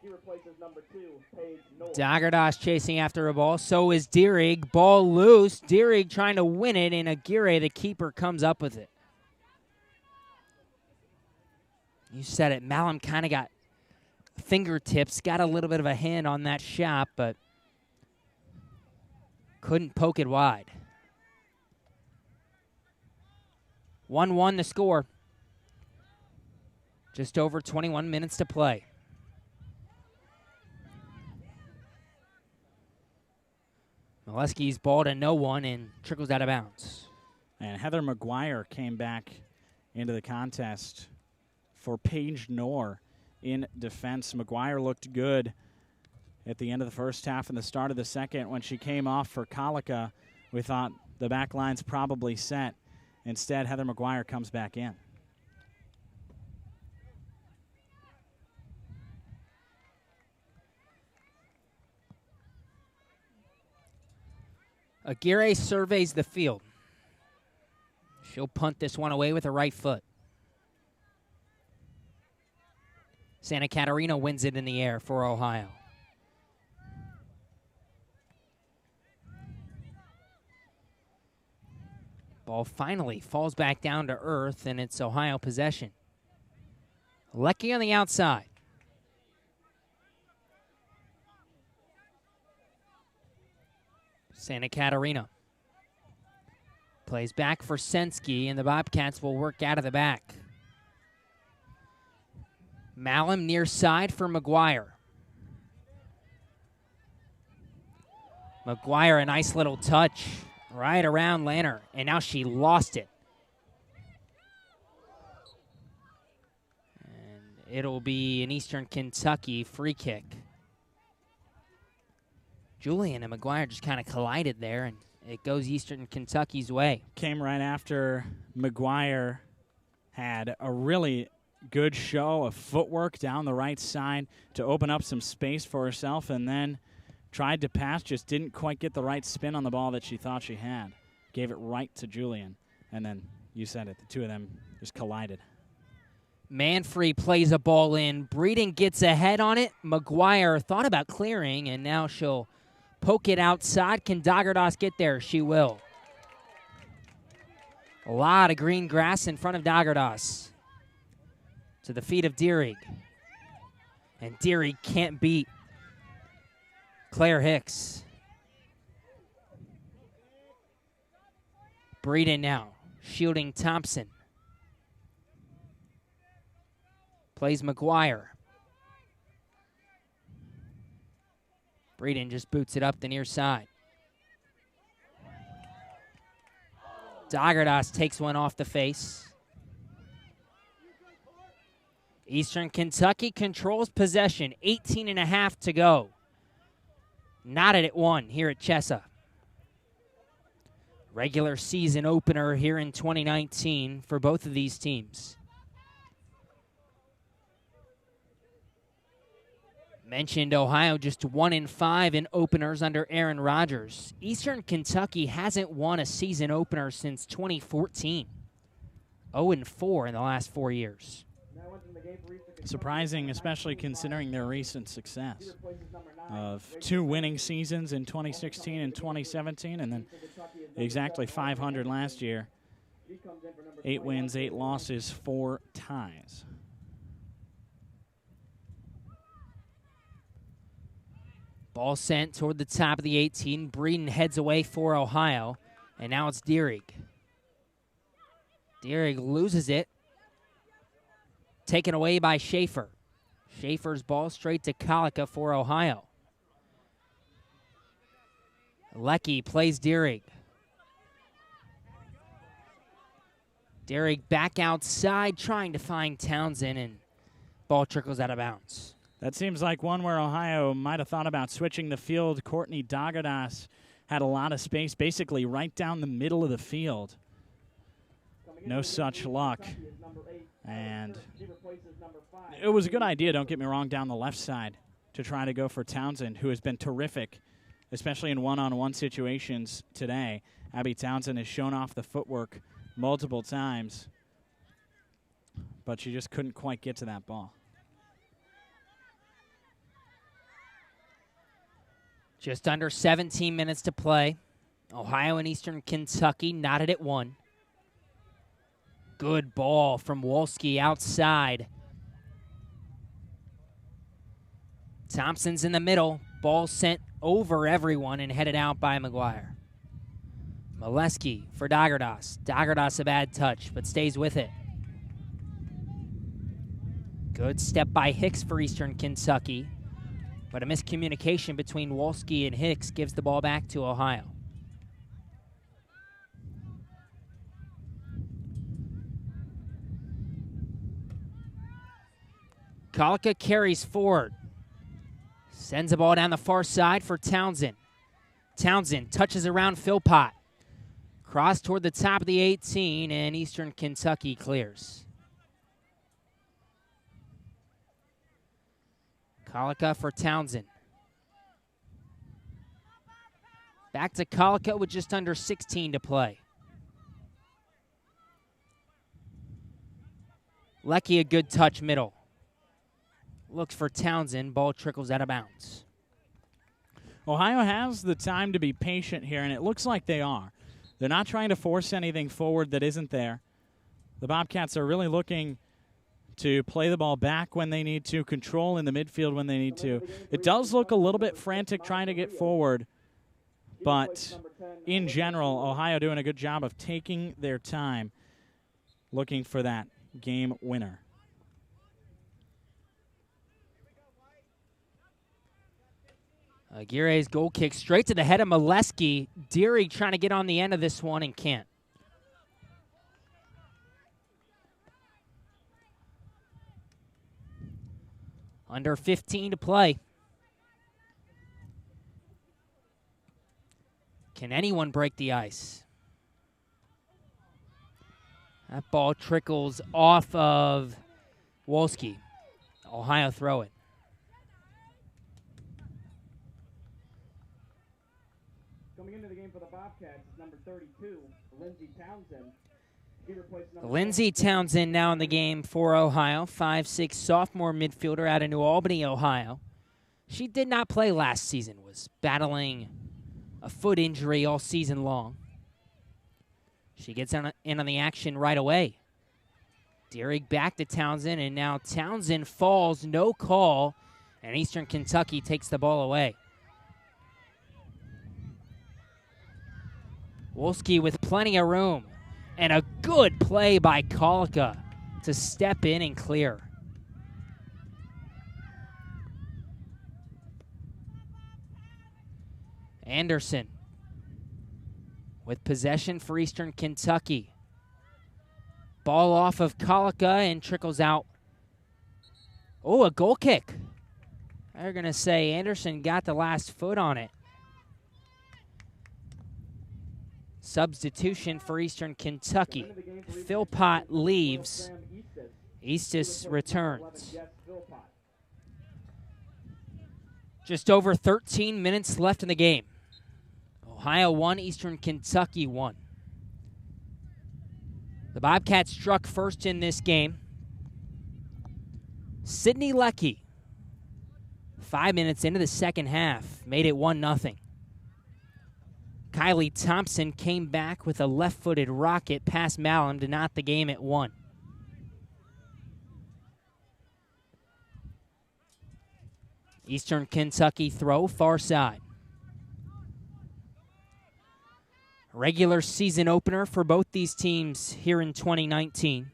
She replaces number 2, Paige Noel. Dagerdas chasing after a ball. So is Dierig. Ball loose. Dierig trying to win it, and Aguirre, the keeper, comes up with it. You said it. Malum kind of got fingertips, got a little bit of a hand on that shot, but couldn't poke it wide. 1-1 the score. Just over 21 minutes to play. Molesky's ball to no one and trickles out of bounds. And Heather McGuire came back into the contest for Paige Knorr in defense. McGuire looked good at the end of the first half and the start of the second. When she came off for Kalika, we thought the back line's probably set. Instead, Heather McGuire comes back in. Aguirre surveys the field. She'll punt this one away with her right foot. Santa Catarina wins it in the air for Ohio. Ball finally falls back down to earth, and it's Ohio possession. Lecky on the outside. Santa Catarina plays back for Sensky, and the Bobcats will work out of the back. Malum near side for McGuire. McGuire, a nice little touch right around Lanner, and now she lost it. And it'll be an Eastern Kentucky free kick. Julian and McGuire just kind of collided there, and it goes Eastern Kentucky's way. Came right after McGuire had a really good show of footwork down the right side to open up some space for herself, and then tried to pass, just didn't quite get the right spin on the ball that she thought she had. Gave it right to Julian, and then, you said it, the two of them just collided. Manfrey plays a ball in. Breeden gets ahead on it. McGuire thought about clearing, and now she'll poke it outside. Can Dagerdas get there? She will. A lot of green grass in front of Dagerdas. To the feet of Dierig. And Dierig can't beat Claire Hicks. Breeden now shielding Thompson. Plays McGuire. Breeden just boots it up the near side. Dagerdas takes one off the face. Eastern Kentucky controls possession. 18.5 to go. Knotted at 1 here at Chesa. Regular season opener here in 2019 for both of these teams. Mentioned Ohio just 1-5 in openers under Aaron Rodgers. Eastern Kentucky hasn't won a season opener since 2014. 0-4 in the last 4 years. Surprising, especially considering their recent success of 2 winning seasons in 2016 and 2017, and then exactly 500 last year. 8 wins, 8 losses, 4 ties. Ball sent toward the top of the 18. Breeden heads away for Ohio, and now it's Dierig. Dierig loses it. Taken away by Schaefer. Schaefer's ball straight to Kalika for Ohio. Lecky plays Dierig. Dierig back outside trying to find Townsend, and ball trickles out of bounds. That seems like one where Ohio might have thought about switching the field. Courtney Dagadas had a lot of space, basically right down the middle of the field. No such luck. And it was a good idea, don't get me wrong, down the left side to try to go for Townsend, who has been terrific, especially in one-on-one situations today. Abby Townsend has shown off the footwork multiple times, but she just couldn't quite get to that ball. Just under 17 minutes to play. Ohio and Eastern Kentucky knotted at 1. Good ball from Wolski outside. Thompson's in the middle. Ball sent over everyone and headed out by McGuire. Molesky for Dagerdas. Dagerdas a bad touch, but stays with it. Good step by Hicks for Eastern Kentucky. But a miscommunication between Wolski and Hicks gives the ball back to Ohio. Kalika carries forward. Sends the ball down the far side for Townsend. Townsend touches around Philpott. Cross toward the top of the 18, and Eastern Kentucky clears. Kalika for Townsend. Back to Kalika with just under 16 to play. Lecky a good touch middle. Looks for Townsend. Ball trickles out of bounds. Ohio has the time to be patient here, and it looks like they are. They're not trying to force anything forward that isn't there. The Bobcats are really looking to play the ball back when they need to, control in the midfield when they need to. It does look a little bit frantic trying to get forward, but in general, Ohio doing a good job of taking their time, looking for that game winner. Aguirre's goal kick straight to the head of Molesky. Deary trying to get on the end of this one and can't. Under 15 to play. Can anyone break the ice? That ball trickles off of Wolski. Ohio throw it. Coming into the game for the Bobcats is number 32, Lindsey Townsend. Lindsey Townsend now in the game for Ohio, 5'6" sophomore midfielder out of New Albany, Ohio. She did not play last season, was battling a foot injury all season long. She gets in on the action right away. Dierig back to Townsend, and now Townsend falls, no call, and Eastern Kentucky takes the ball away. Wolski with plenty of room. And a good play by Kalika to step in and clear. Anderson with possession for Eastern Kentucky. Ball off of Kalika and trickles out. Oh, a goal kick. They're going to say Anderson got the last foot on it. Substitution for Eastern Kentucky. Philpott leaves. Eastis returns. Just over 13 minutes left in the game. Ohio 1, Eastern Kentucky 1. The Bobcats struck first in this game. Sydney Leckie, 5 minutes into the second half, made it 1-0. Kylie Thompson came back with a left-footed rocket past Malum to knot the game at 1. Eastern Kentucky throw, far side. Regular season opener for both these teams here in 2019.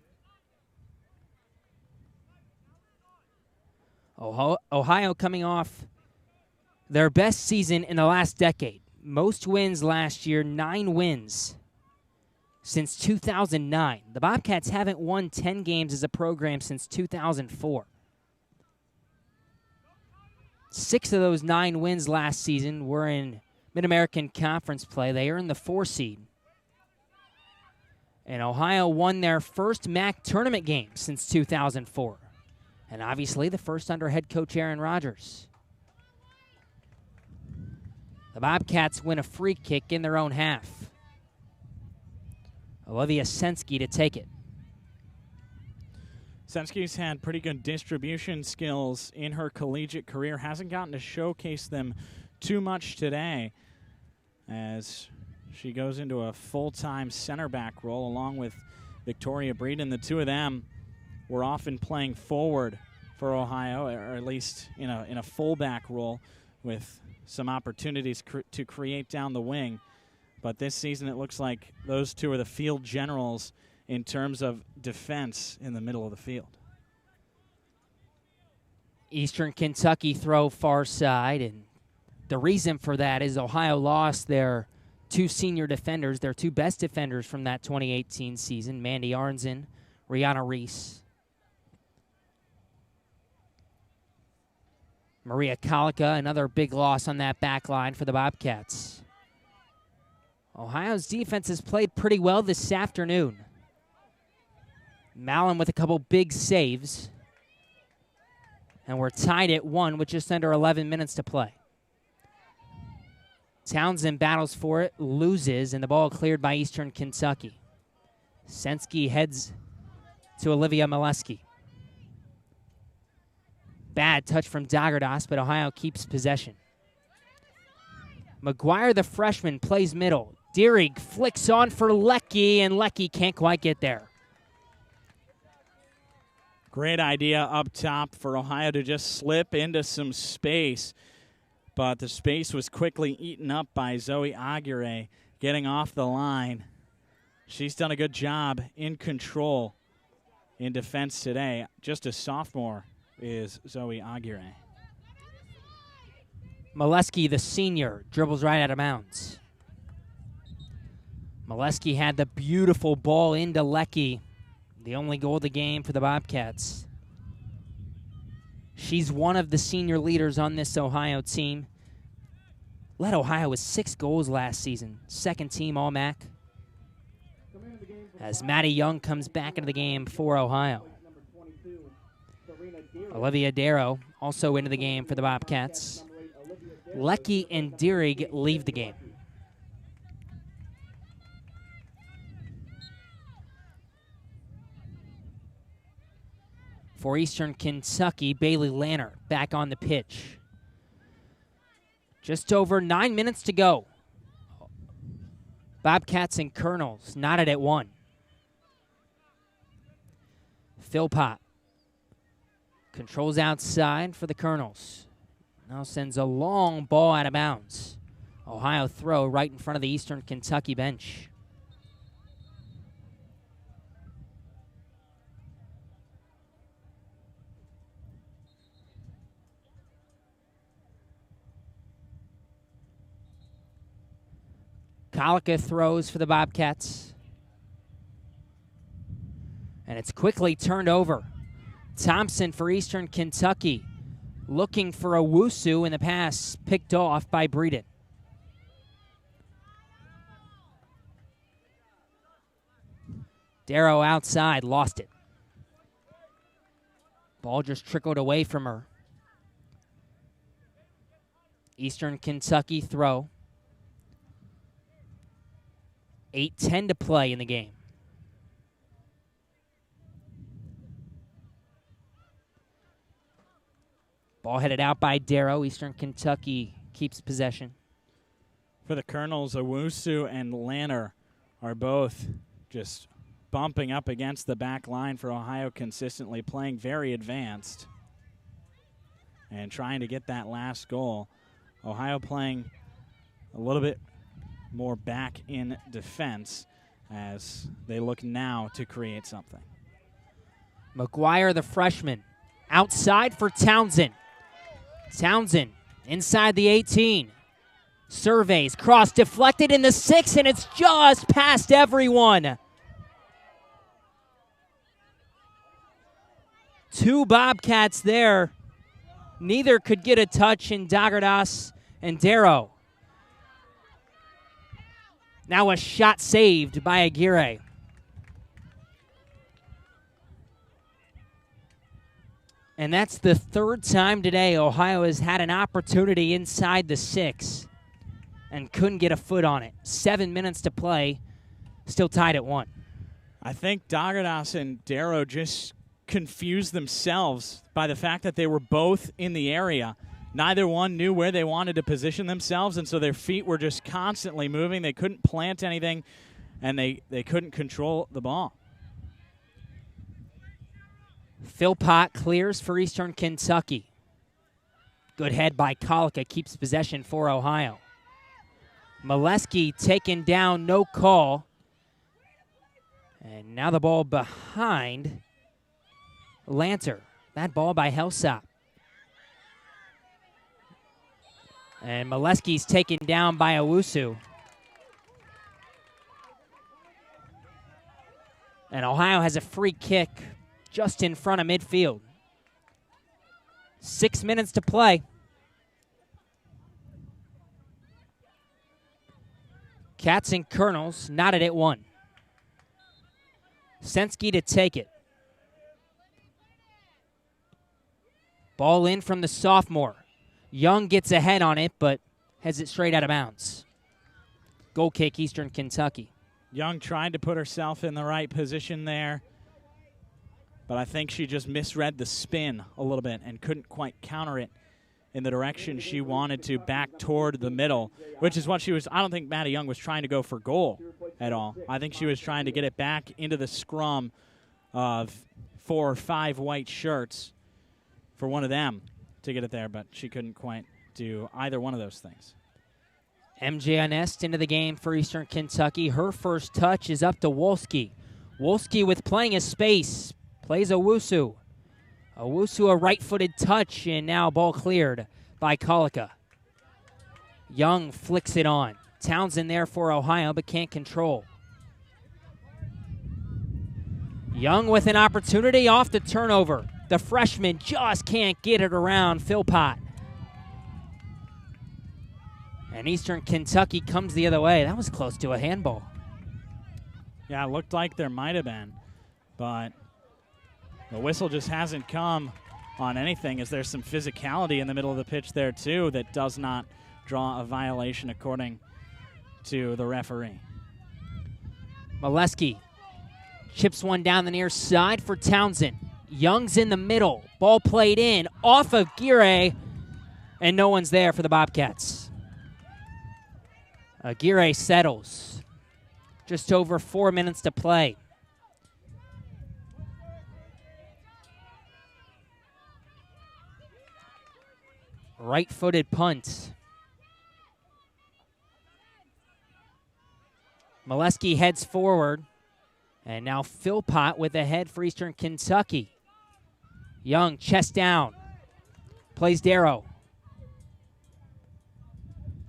Ohio coming off their best season in the last decade. Most wins last year, 9 wins since 2009. The Bobcats haven't won 10 games as a program since 2004. 6 of those 9 wins last season were in Mid-American Conference play. They earned the 4 seed. And Ohio won their first MAC tournament game since 2004. And obviously the first under head coach Aaron Rodgers. The Bobcats win a free kick in their own half. Olivia Sensky to take it. Sensky's had pretty good distribution skills in her collegiate career. Hasn't gotten to showcase them too much today as she goes into a full-time center back role along with Victoria Breeden. The two of them were often playing forward for Ohio, or at least in a fullback role with some opportunities to create down the wing. But this season it looks like those two are the field generals in terms of defense in the middle of the field. Eastern Kentucky throw far side, and the reason for that is Ohio lost their 2 senior defenders, their 2 best defenders from that 2018 season, Mandy Arnzen, Rihanna Reese. Maria Kalika, another big loss on that back line for the Bobcats. Ohio's defense has played pretty well this afternoon. Malum with a couple big saves. And we're tied at 1 with just under 11 minutes to play. Townsend battles for it, loses, and the ball cleared by Eastern Kentucky. Sensky heads to Olivia Molesky. Bad touch from Dagerdas, but Ohio keeps possession. McGuire, the freshman, plays middle. Dierig flicks on for Leckie, and Leckie can't quite get there. Great idea up top for Ohio to just slip into some space, but the space was quickly eaten up by Zoe Aguirre getting off the line. She's done a good job in control in defense today. Just a sophomore is Zoe Aguirre. Molesky, the senior, dribbles right out of bounds. Molesky had the beautiful ball into Leckie. The only goal of the game for the Bobcats. She's one of the senior leaders on this Ohio team. Led Ohio with 6 goals last season. Second team All-MAC. As Maddie Young comes back into the game for Ohio. Olivia Darrow also into the game for the Bobcats. Leckie and Dierig leave the game. For Eastern Kentucky, Bailey Lanner back on the pitch. Just over 9 minutes to go. Bobcats and Colonels knotted at 1. Philpott controls outside for the Colonels. Now sends a long ball out of bounds. Ohio throw right in front of the Eastern Kentucky bench. Kalika throws for the Bobcats. And it's quickly turned over. Thompson for Eastern Kentucky. Looking for a Wusu, in the pass picked off by Breeden. Darrow outside, lost it. Ball just trickled away from her. Eastern Kentucky throw. 8:10 to play in the game. Ball headed out by Darrow. Eastern Kentucky keeps possession. For the Colonels, Owusu and Lanner are both just bumping up against the back line for Ohio consistently, playing very advanced and trying to get that last goal. Ohio playing a little bit more back in defense as they look now to create something. McGuire, the freshman, outside for Townsend. Townsend inside the 18. Surveys, cross deflected in the 6, and it's just past everyone. 2 Bobcats there. Neither could get a touch in Dagardas and Darrow. Now a shot saved by Aguirre. And that's the 3rd time today Ohio has had an opportunity inside the 6 and couldn't get a foot on it. 7 minutes to play, still tied at 1. I think Dagardas and Darrow just confused themselves by the fact that they were both in the area. Neither one knew where they wanted to position themselves, and so their feet were just constantly moving. They couldn't plant anything, and they couldn't control the ball. Philpott clears for Eastern Kentucky. Good head by Kolika, keeps possession for Ohio. Molesky taken down, no call. And now the ball behind Lanter. That ball by Helsop. And Molesky's taken down by Owusu. And Ohio has a free kick just in front of midfield. 6 minutes to play. Cats and Colonels knotted at 1. Sensky to take it. Ball in from the sophomore. Young gets ahead on it, but heads it straight out of bounds. Goal kick, Eastern Kentucky. Young tried to put herself in the right position there, but I think she just misread the spin a little bit and couldn't quite counter it in the direction she wanted to, back toward the middle, which is what she was. I don't think Maddie Young was trying to go for goal at all. I think she was trying to get it back into the scrum of 4 or 5 white shirts for one of them to get it there, but she couldn't quite do either one of those things. MJ Onest into the game for Eastern Kentucky. Her first touch is up to Wolski. Wolski with playing a space. Plays Owusu. Owusu a right-footed touch, and now ball cleared by Kolika. Young flicks it on. Townsend there for Ohio, but can't control. Young with an opportunity off the turnover. The freshman just can't get it around Philpott. And Eastern Kentucky comes the other way. That was close to a handball. Yeah, it looked like there might have been, but the whistle just hasn't come on anything, as there's some physicality in the middle of the pitch there, too, that does not draw a violation according to the referee. Molesky chips one down the near side for Townsend. Young's in the middle. Ball played in off of Aguirre, and no one's there for the Bobcats. Aguirre settles. Just over 4 minutes to play. Right-footed punt. Molesky heads forward. And now Philpott with a head for Eastern Kentucky. Young, chest down. Plays Darrow.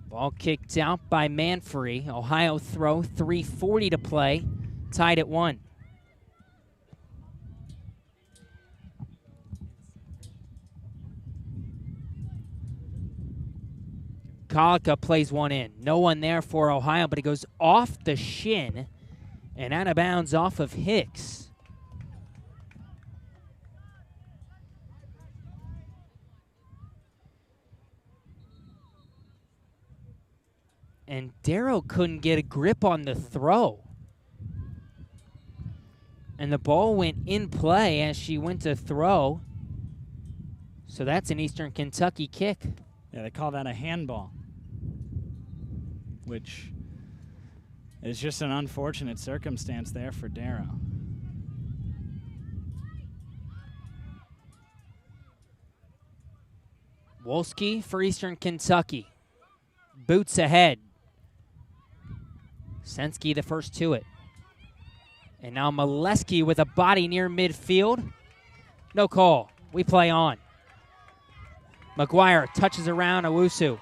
Ball kicked out by Manfrey. Ohio throw, 3:40 to play. Tied at 1. Kolika plays one in. No one there for Ohio, but it goes off the shin and out of bounds off of Hicks. And Darrow couldn't get a grip on the throw. And the ball went in play as she went to throw. So that's an Eastern Kentucky kick. Yeah, they call that a handball, which is just an unfortunate circumstance there for Darrow. Wolski for Eastern Kentucky. Boots ahead. Sensky the first to it. And now Molesky with a body near midfield. No call. We play on. McGuire touches around Owusu.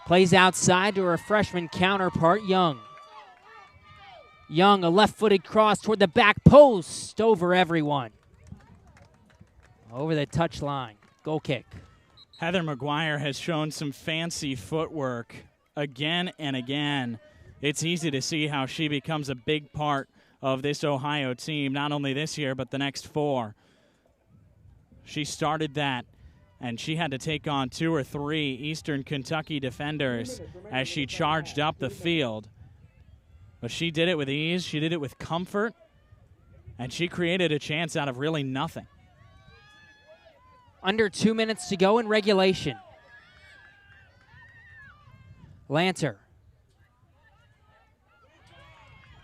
Plays outside to her freshman counterpart, Young. Young, a left-footed cross toward the back post. Over everyone. Over the touchline. Goal kick. Heather McGuire has shown some fancy footwork again and again. It's easy to see how she becomes a big part of this Ohio team, not only this year, but the next 4. She started that, and she had to take on 2 or 3 Eastern Kentucky defenders as she charged up the field. But she did it with ease, she did it with comfort, and she created a chance out of really nothing. Under 2 minutes to go in regulation. Lanter.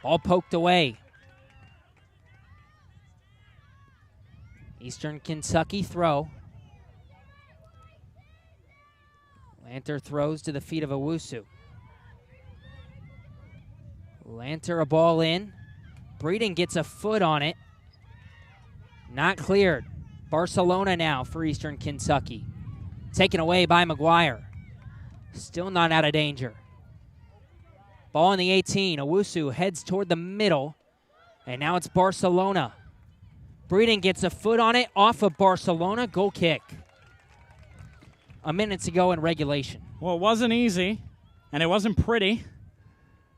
Ball poked away. Eastern Kentucky throw. Lanter throws to the feet of Owusu. Lanter a ball in. Breeden gets a foot on it. Not cleared. Barcelona now for Eastern Kentucky. Taken away by McGuire. Still not out of danger. Ball in the 18. Owusu heads toward the middle. And now it's Barcelona. Breeden gets a foot on it off of Barcelona. Goal kick. A minute to go in regulation. Well, it wasn't easy, and it wasn't pretty,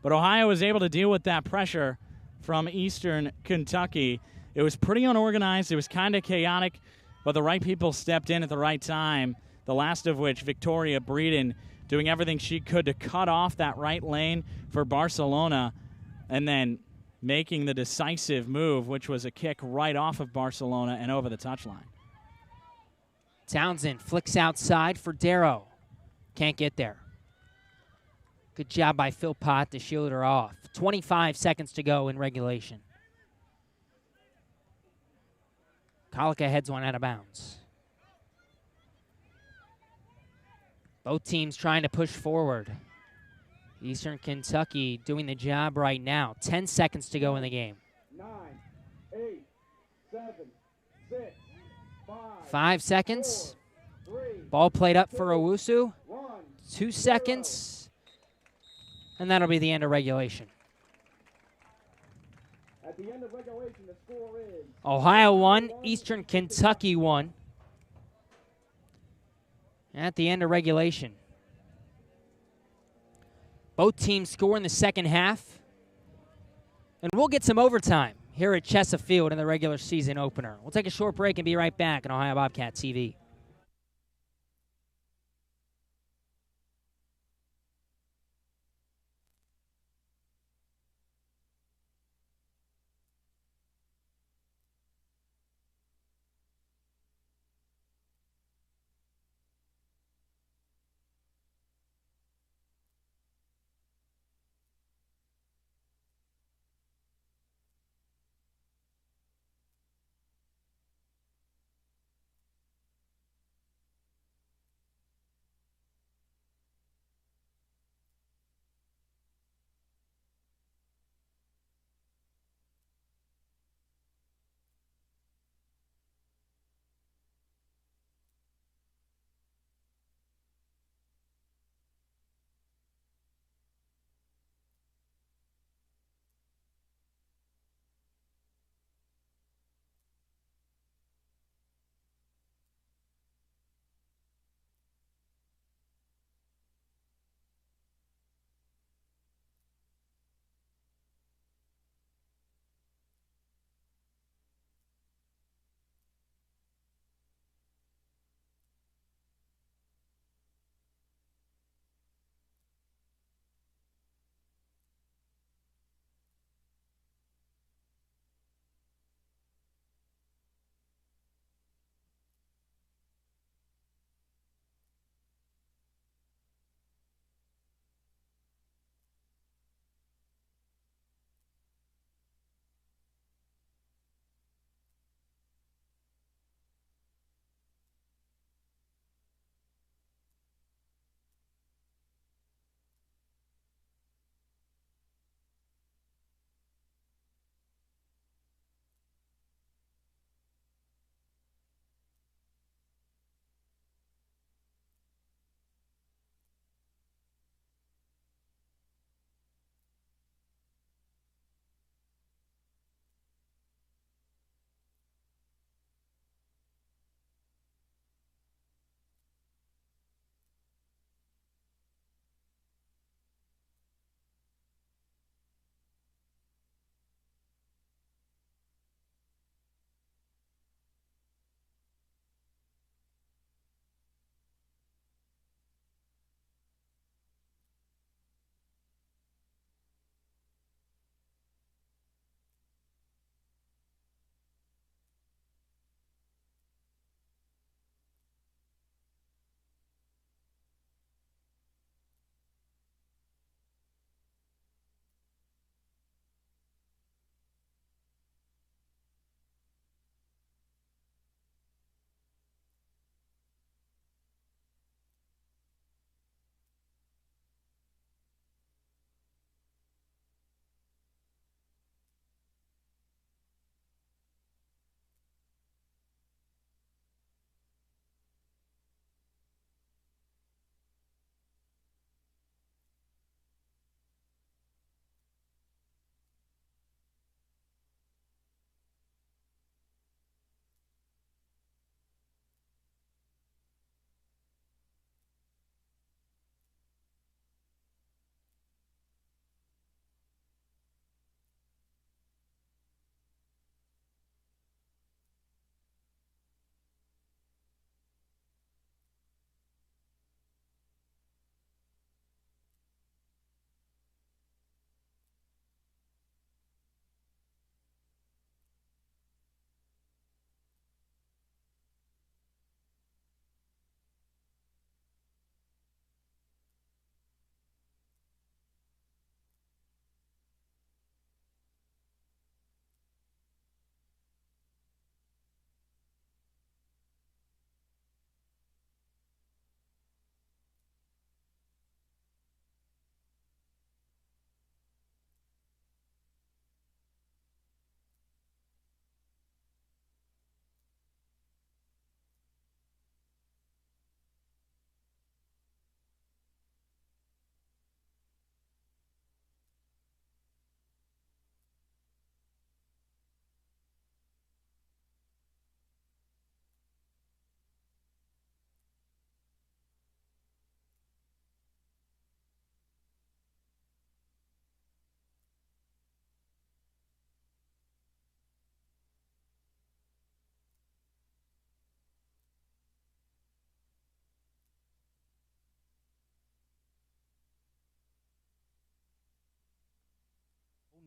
but Ohio was able to deal with that pressure from Eastern Kentucky. It was pretty unorganized. It was kind of chaotic, but the right people stepped in at the right time, the last of which, Victoria Breeden, doing everything she could to cut off that right lane for Barcelona, and then making the decisive move, which was a kick right off of Barcelona and over the touchline. Townsend flicks outside for Darrow. Can't get there. Good job by Philpott to shield her off. 25 seconds to go in regulation. Colica heads one out of bounds. Both teams trying to push forward. Eastern Kentucky doing the job right now. 10 seconds to go in the game. 9, 8, 7, 6, 5. 5 seconds. 4, 3, Ball played up for Owusu. 1. 2 seconds. And that'll be the end of regulation. At the end of regulation, the score is Ohio 1, Eastern Kentucky 1. At the end of regulation. Both teams score in the second half. And we'll get some overtime here at Chesapeake in the regular season opener. We'll take a short break and be right back on Ohio Bobcat TV.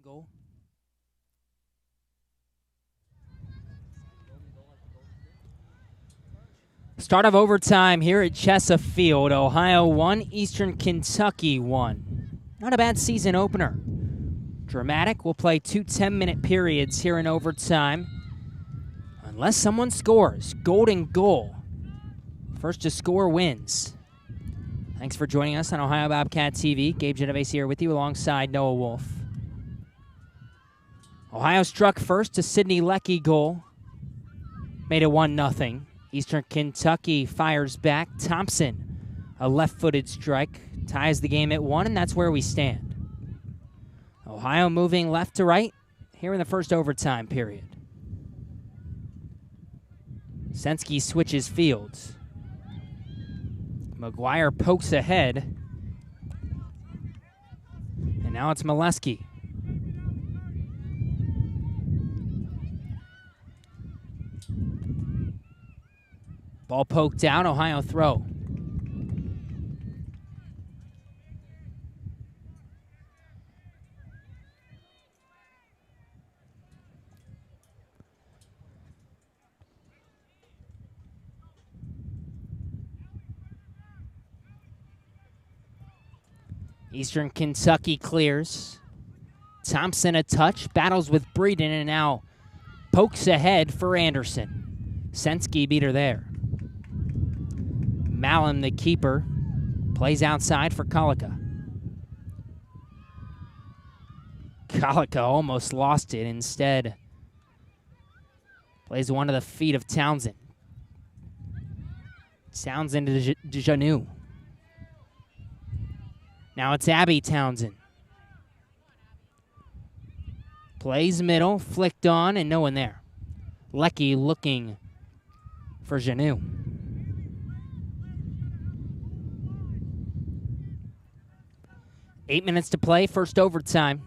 Goal. Start of overtime here at Chesa Field. Ohio 1, Eastern Kentucky 1. Not a bad season opener. Dramatic. We'll play 2 10-minute periods here in overtime. Unless someone scores. Golden goal. First to score wins. Thanks for joining us on Ohio Bobcat TV. Gabe Genovese here with you alongside Noah Wolf. Ohio struck first to Sidney Leckie goal. Made it 1-0. Eastern Kentucky fires back. Thompson, a left-footed strike, ties the game at 1, and that's where we stand. Ohio moving left to right here in the first overtime period. Sensky switches fields. McGuire pokes ahead. And now it's Molesky. Ball poked out, Ohio throw. Eastern Kentucky clears. Thompson a touch, battles with Breeden, and now pokes ahead for Anderson. Sensky beat her there. Malin, the keeper, plays outside for Kolika. Kolika almost lost it. Instead, plays one to the feet of Townsend. Townsend to Janu. Now it's Abby Townsend. Plays middle, flicked on, and no one there. Leckie looking for Janu. Eight minutes to play, first overtime.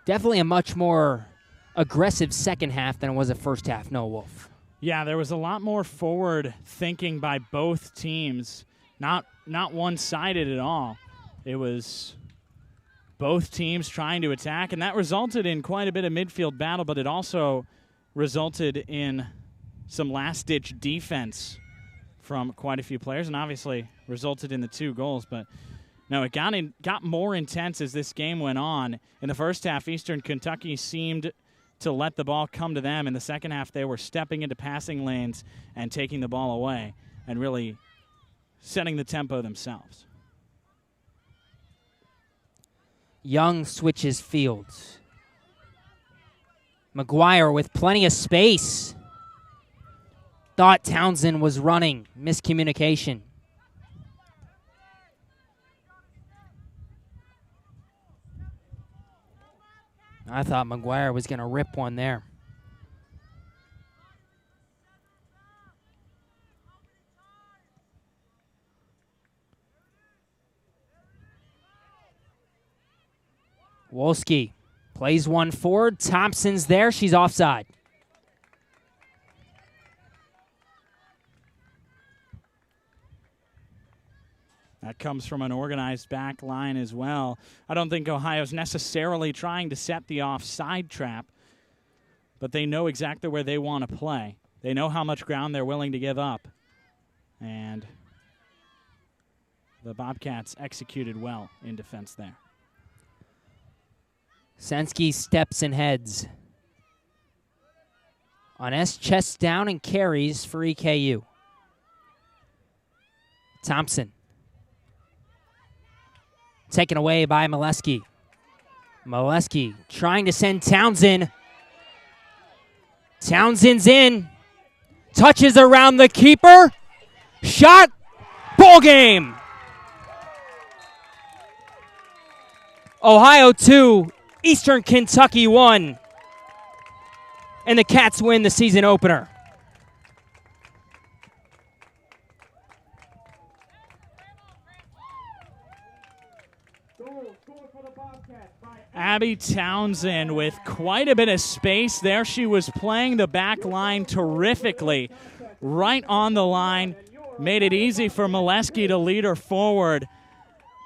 Definitely a much more aggressive second half than it was a first half, no Wolf. Yeah, there was a lot more forward thinking by both teams. Not one-sided at all. It was both teams trying to attack, and that resulted in quite a bit of midfield battle, but it also resulted in some last-ditch defense from quite a few players, and obviously resulted in the 2 goals. But no, it got more intense as this game went on. In the first half, Eastern Kentucky seemed to let the ball come to them. In the second half, they were stepping into passing lanes and taking the ball away and really setting the tempo themselves. Young switches fields. McGuire with plenty of space. Thought Townsend was running. Miscommunication. I thought McGuire was going to rip one there. Wolski plays one forward. Thompson's there. She's offside. That comes from an organized back line as well. I don't think Ohio's necessarily trying to set the offside trap, but they know exactly where they want to play. They know how much ground they're willing to give up. And the Bobcats executed well in defense there. Sensky steps and heads. On S, chest down and carries for EKU. Thompson. Taken away by Molesky. Molesky trying to send Townsend. Townsend's in. Touches around the keeper. Shot. Ball game. Ohio 2, Eastern Kentucky 1. And the Cats win the season opener. Abby Townsend with quite a bit of space there. She was playing the back line terrifically, right on the line, made it easy for Molesky to lead her forward.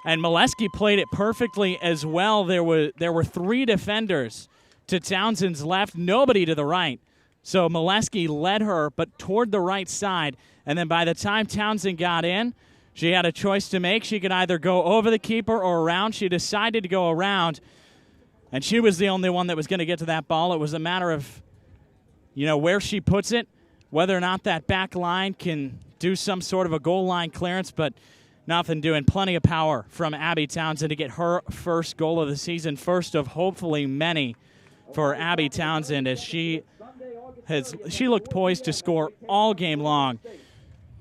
And Molesky played it perfectly as well. There were 3 defenders to Townsend's left, nobody to the right. So Molesky led her, but toward the right side. And then by the time Townsend got in, she had a choice to make. She could either go over the keeper or around. She decided to go around, and she was the only one that was going to get to that ball. It was a matter of, where she puts it, whether or not that back line can do some sort of a goal line clearance, but nothing doing. Plenty of power from Abby Townsend to get her first goal of the season, first of hopefully many for Abby Townsend, as she looked poised to score all game long.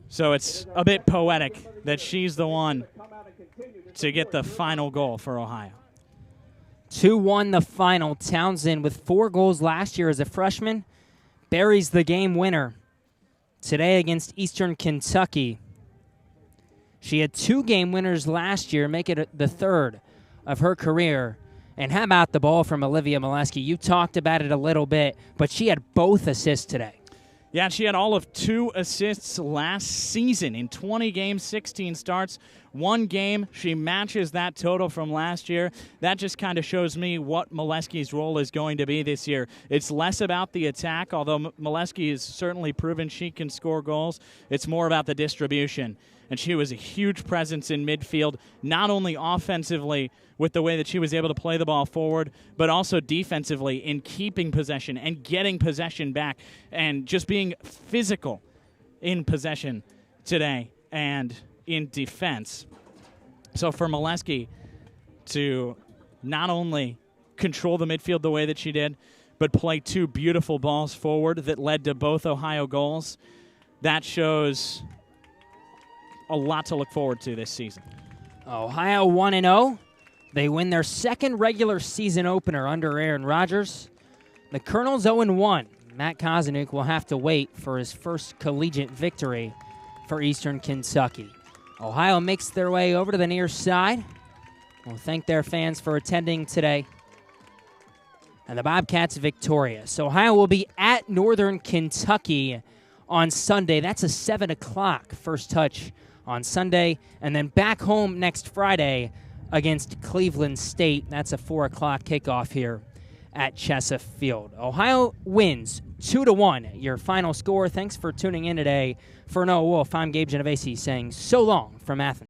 So it's a bit poetic that she's the one to get the final goal for Ohio. 2-1 the final. Townsend, with 4 goals last year as a freshman, buries the game winner today against Eastern Kentucky. She had 2 game winners last year, make it the 3rd of her career. And how about the ball from Olivia Molesky? You talked about it a little bit, but she had both assists today. Yeah, she had all of 2 assists last season in 20 games, 16 starts. 1 game, she matches that total from last year. That just kind of shows me what Molesky's role is going to be this year. It's less about the attack, although Molesky has certainly proven she can score goals. It's more about the distribution. And she was a huge presence in midfield, not only offensively with the way that she was able to play the ball forward, but also defensively in keeping possession and getting possession back and just being physical in possession today and in defense. So for Molesky to not only control the midfield the way that she did, but play 2 beautiful balls forward that led to both Ohio goals, that shows a lot to look forward to this season. Ohio 1-0. They win their 2nd regular season opener under Aaron Rodgers. The Colonels 0-1. Matt Kozanuk will have to wait for his first collegiate victory for Eastern Kentucky. Ohio makes their way over to the near side. We'll thank their fans for attending today. And the Bobcats victorious. Ohio will be at Northern Kentucky on Sunday. That's a 7 o'clock first touch on Sunday, and then back home next Friday against Cleveland State. That's a 4 o'clock kickoff here at Chesa Field. Ohio wins 2-1. Your final score. Thanks for tuning in today. For Noah Wolf, I'm Gabe Genovese saying so long from Athens.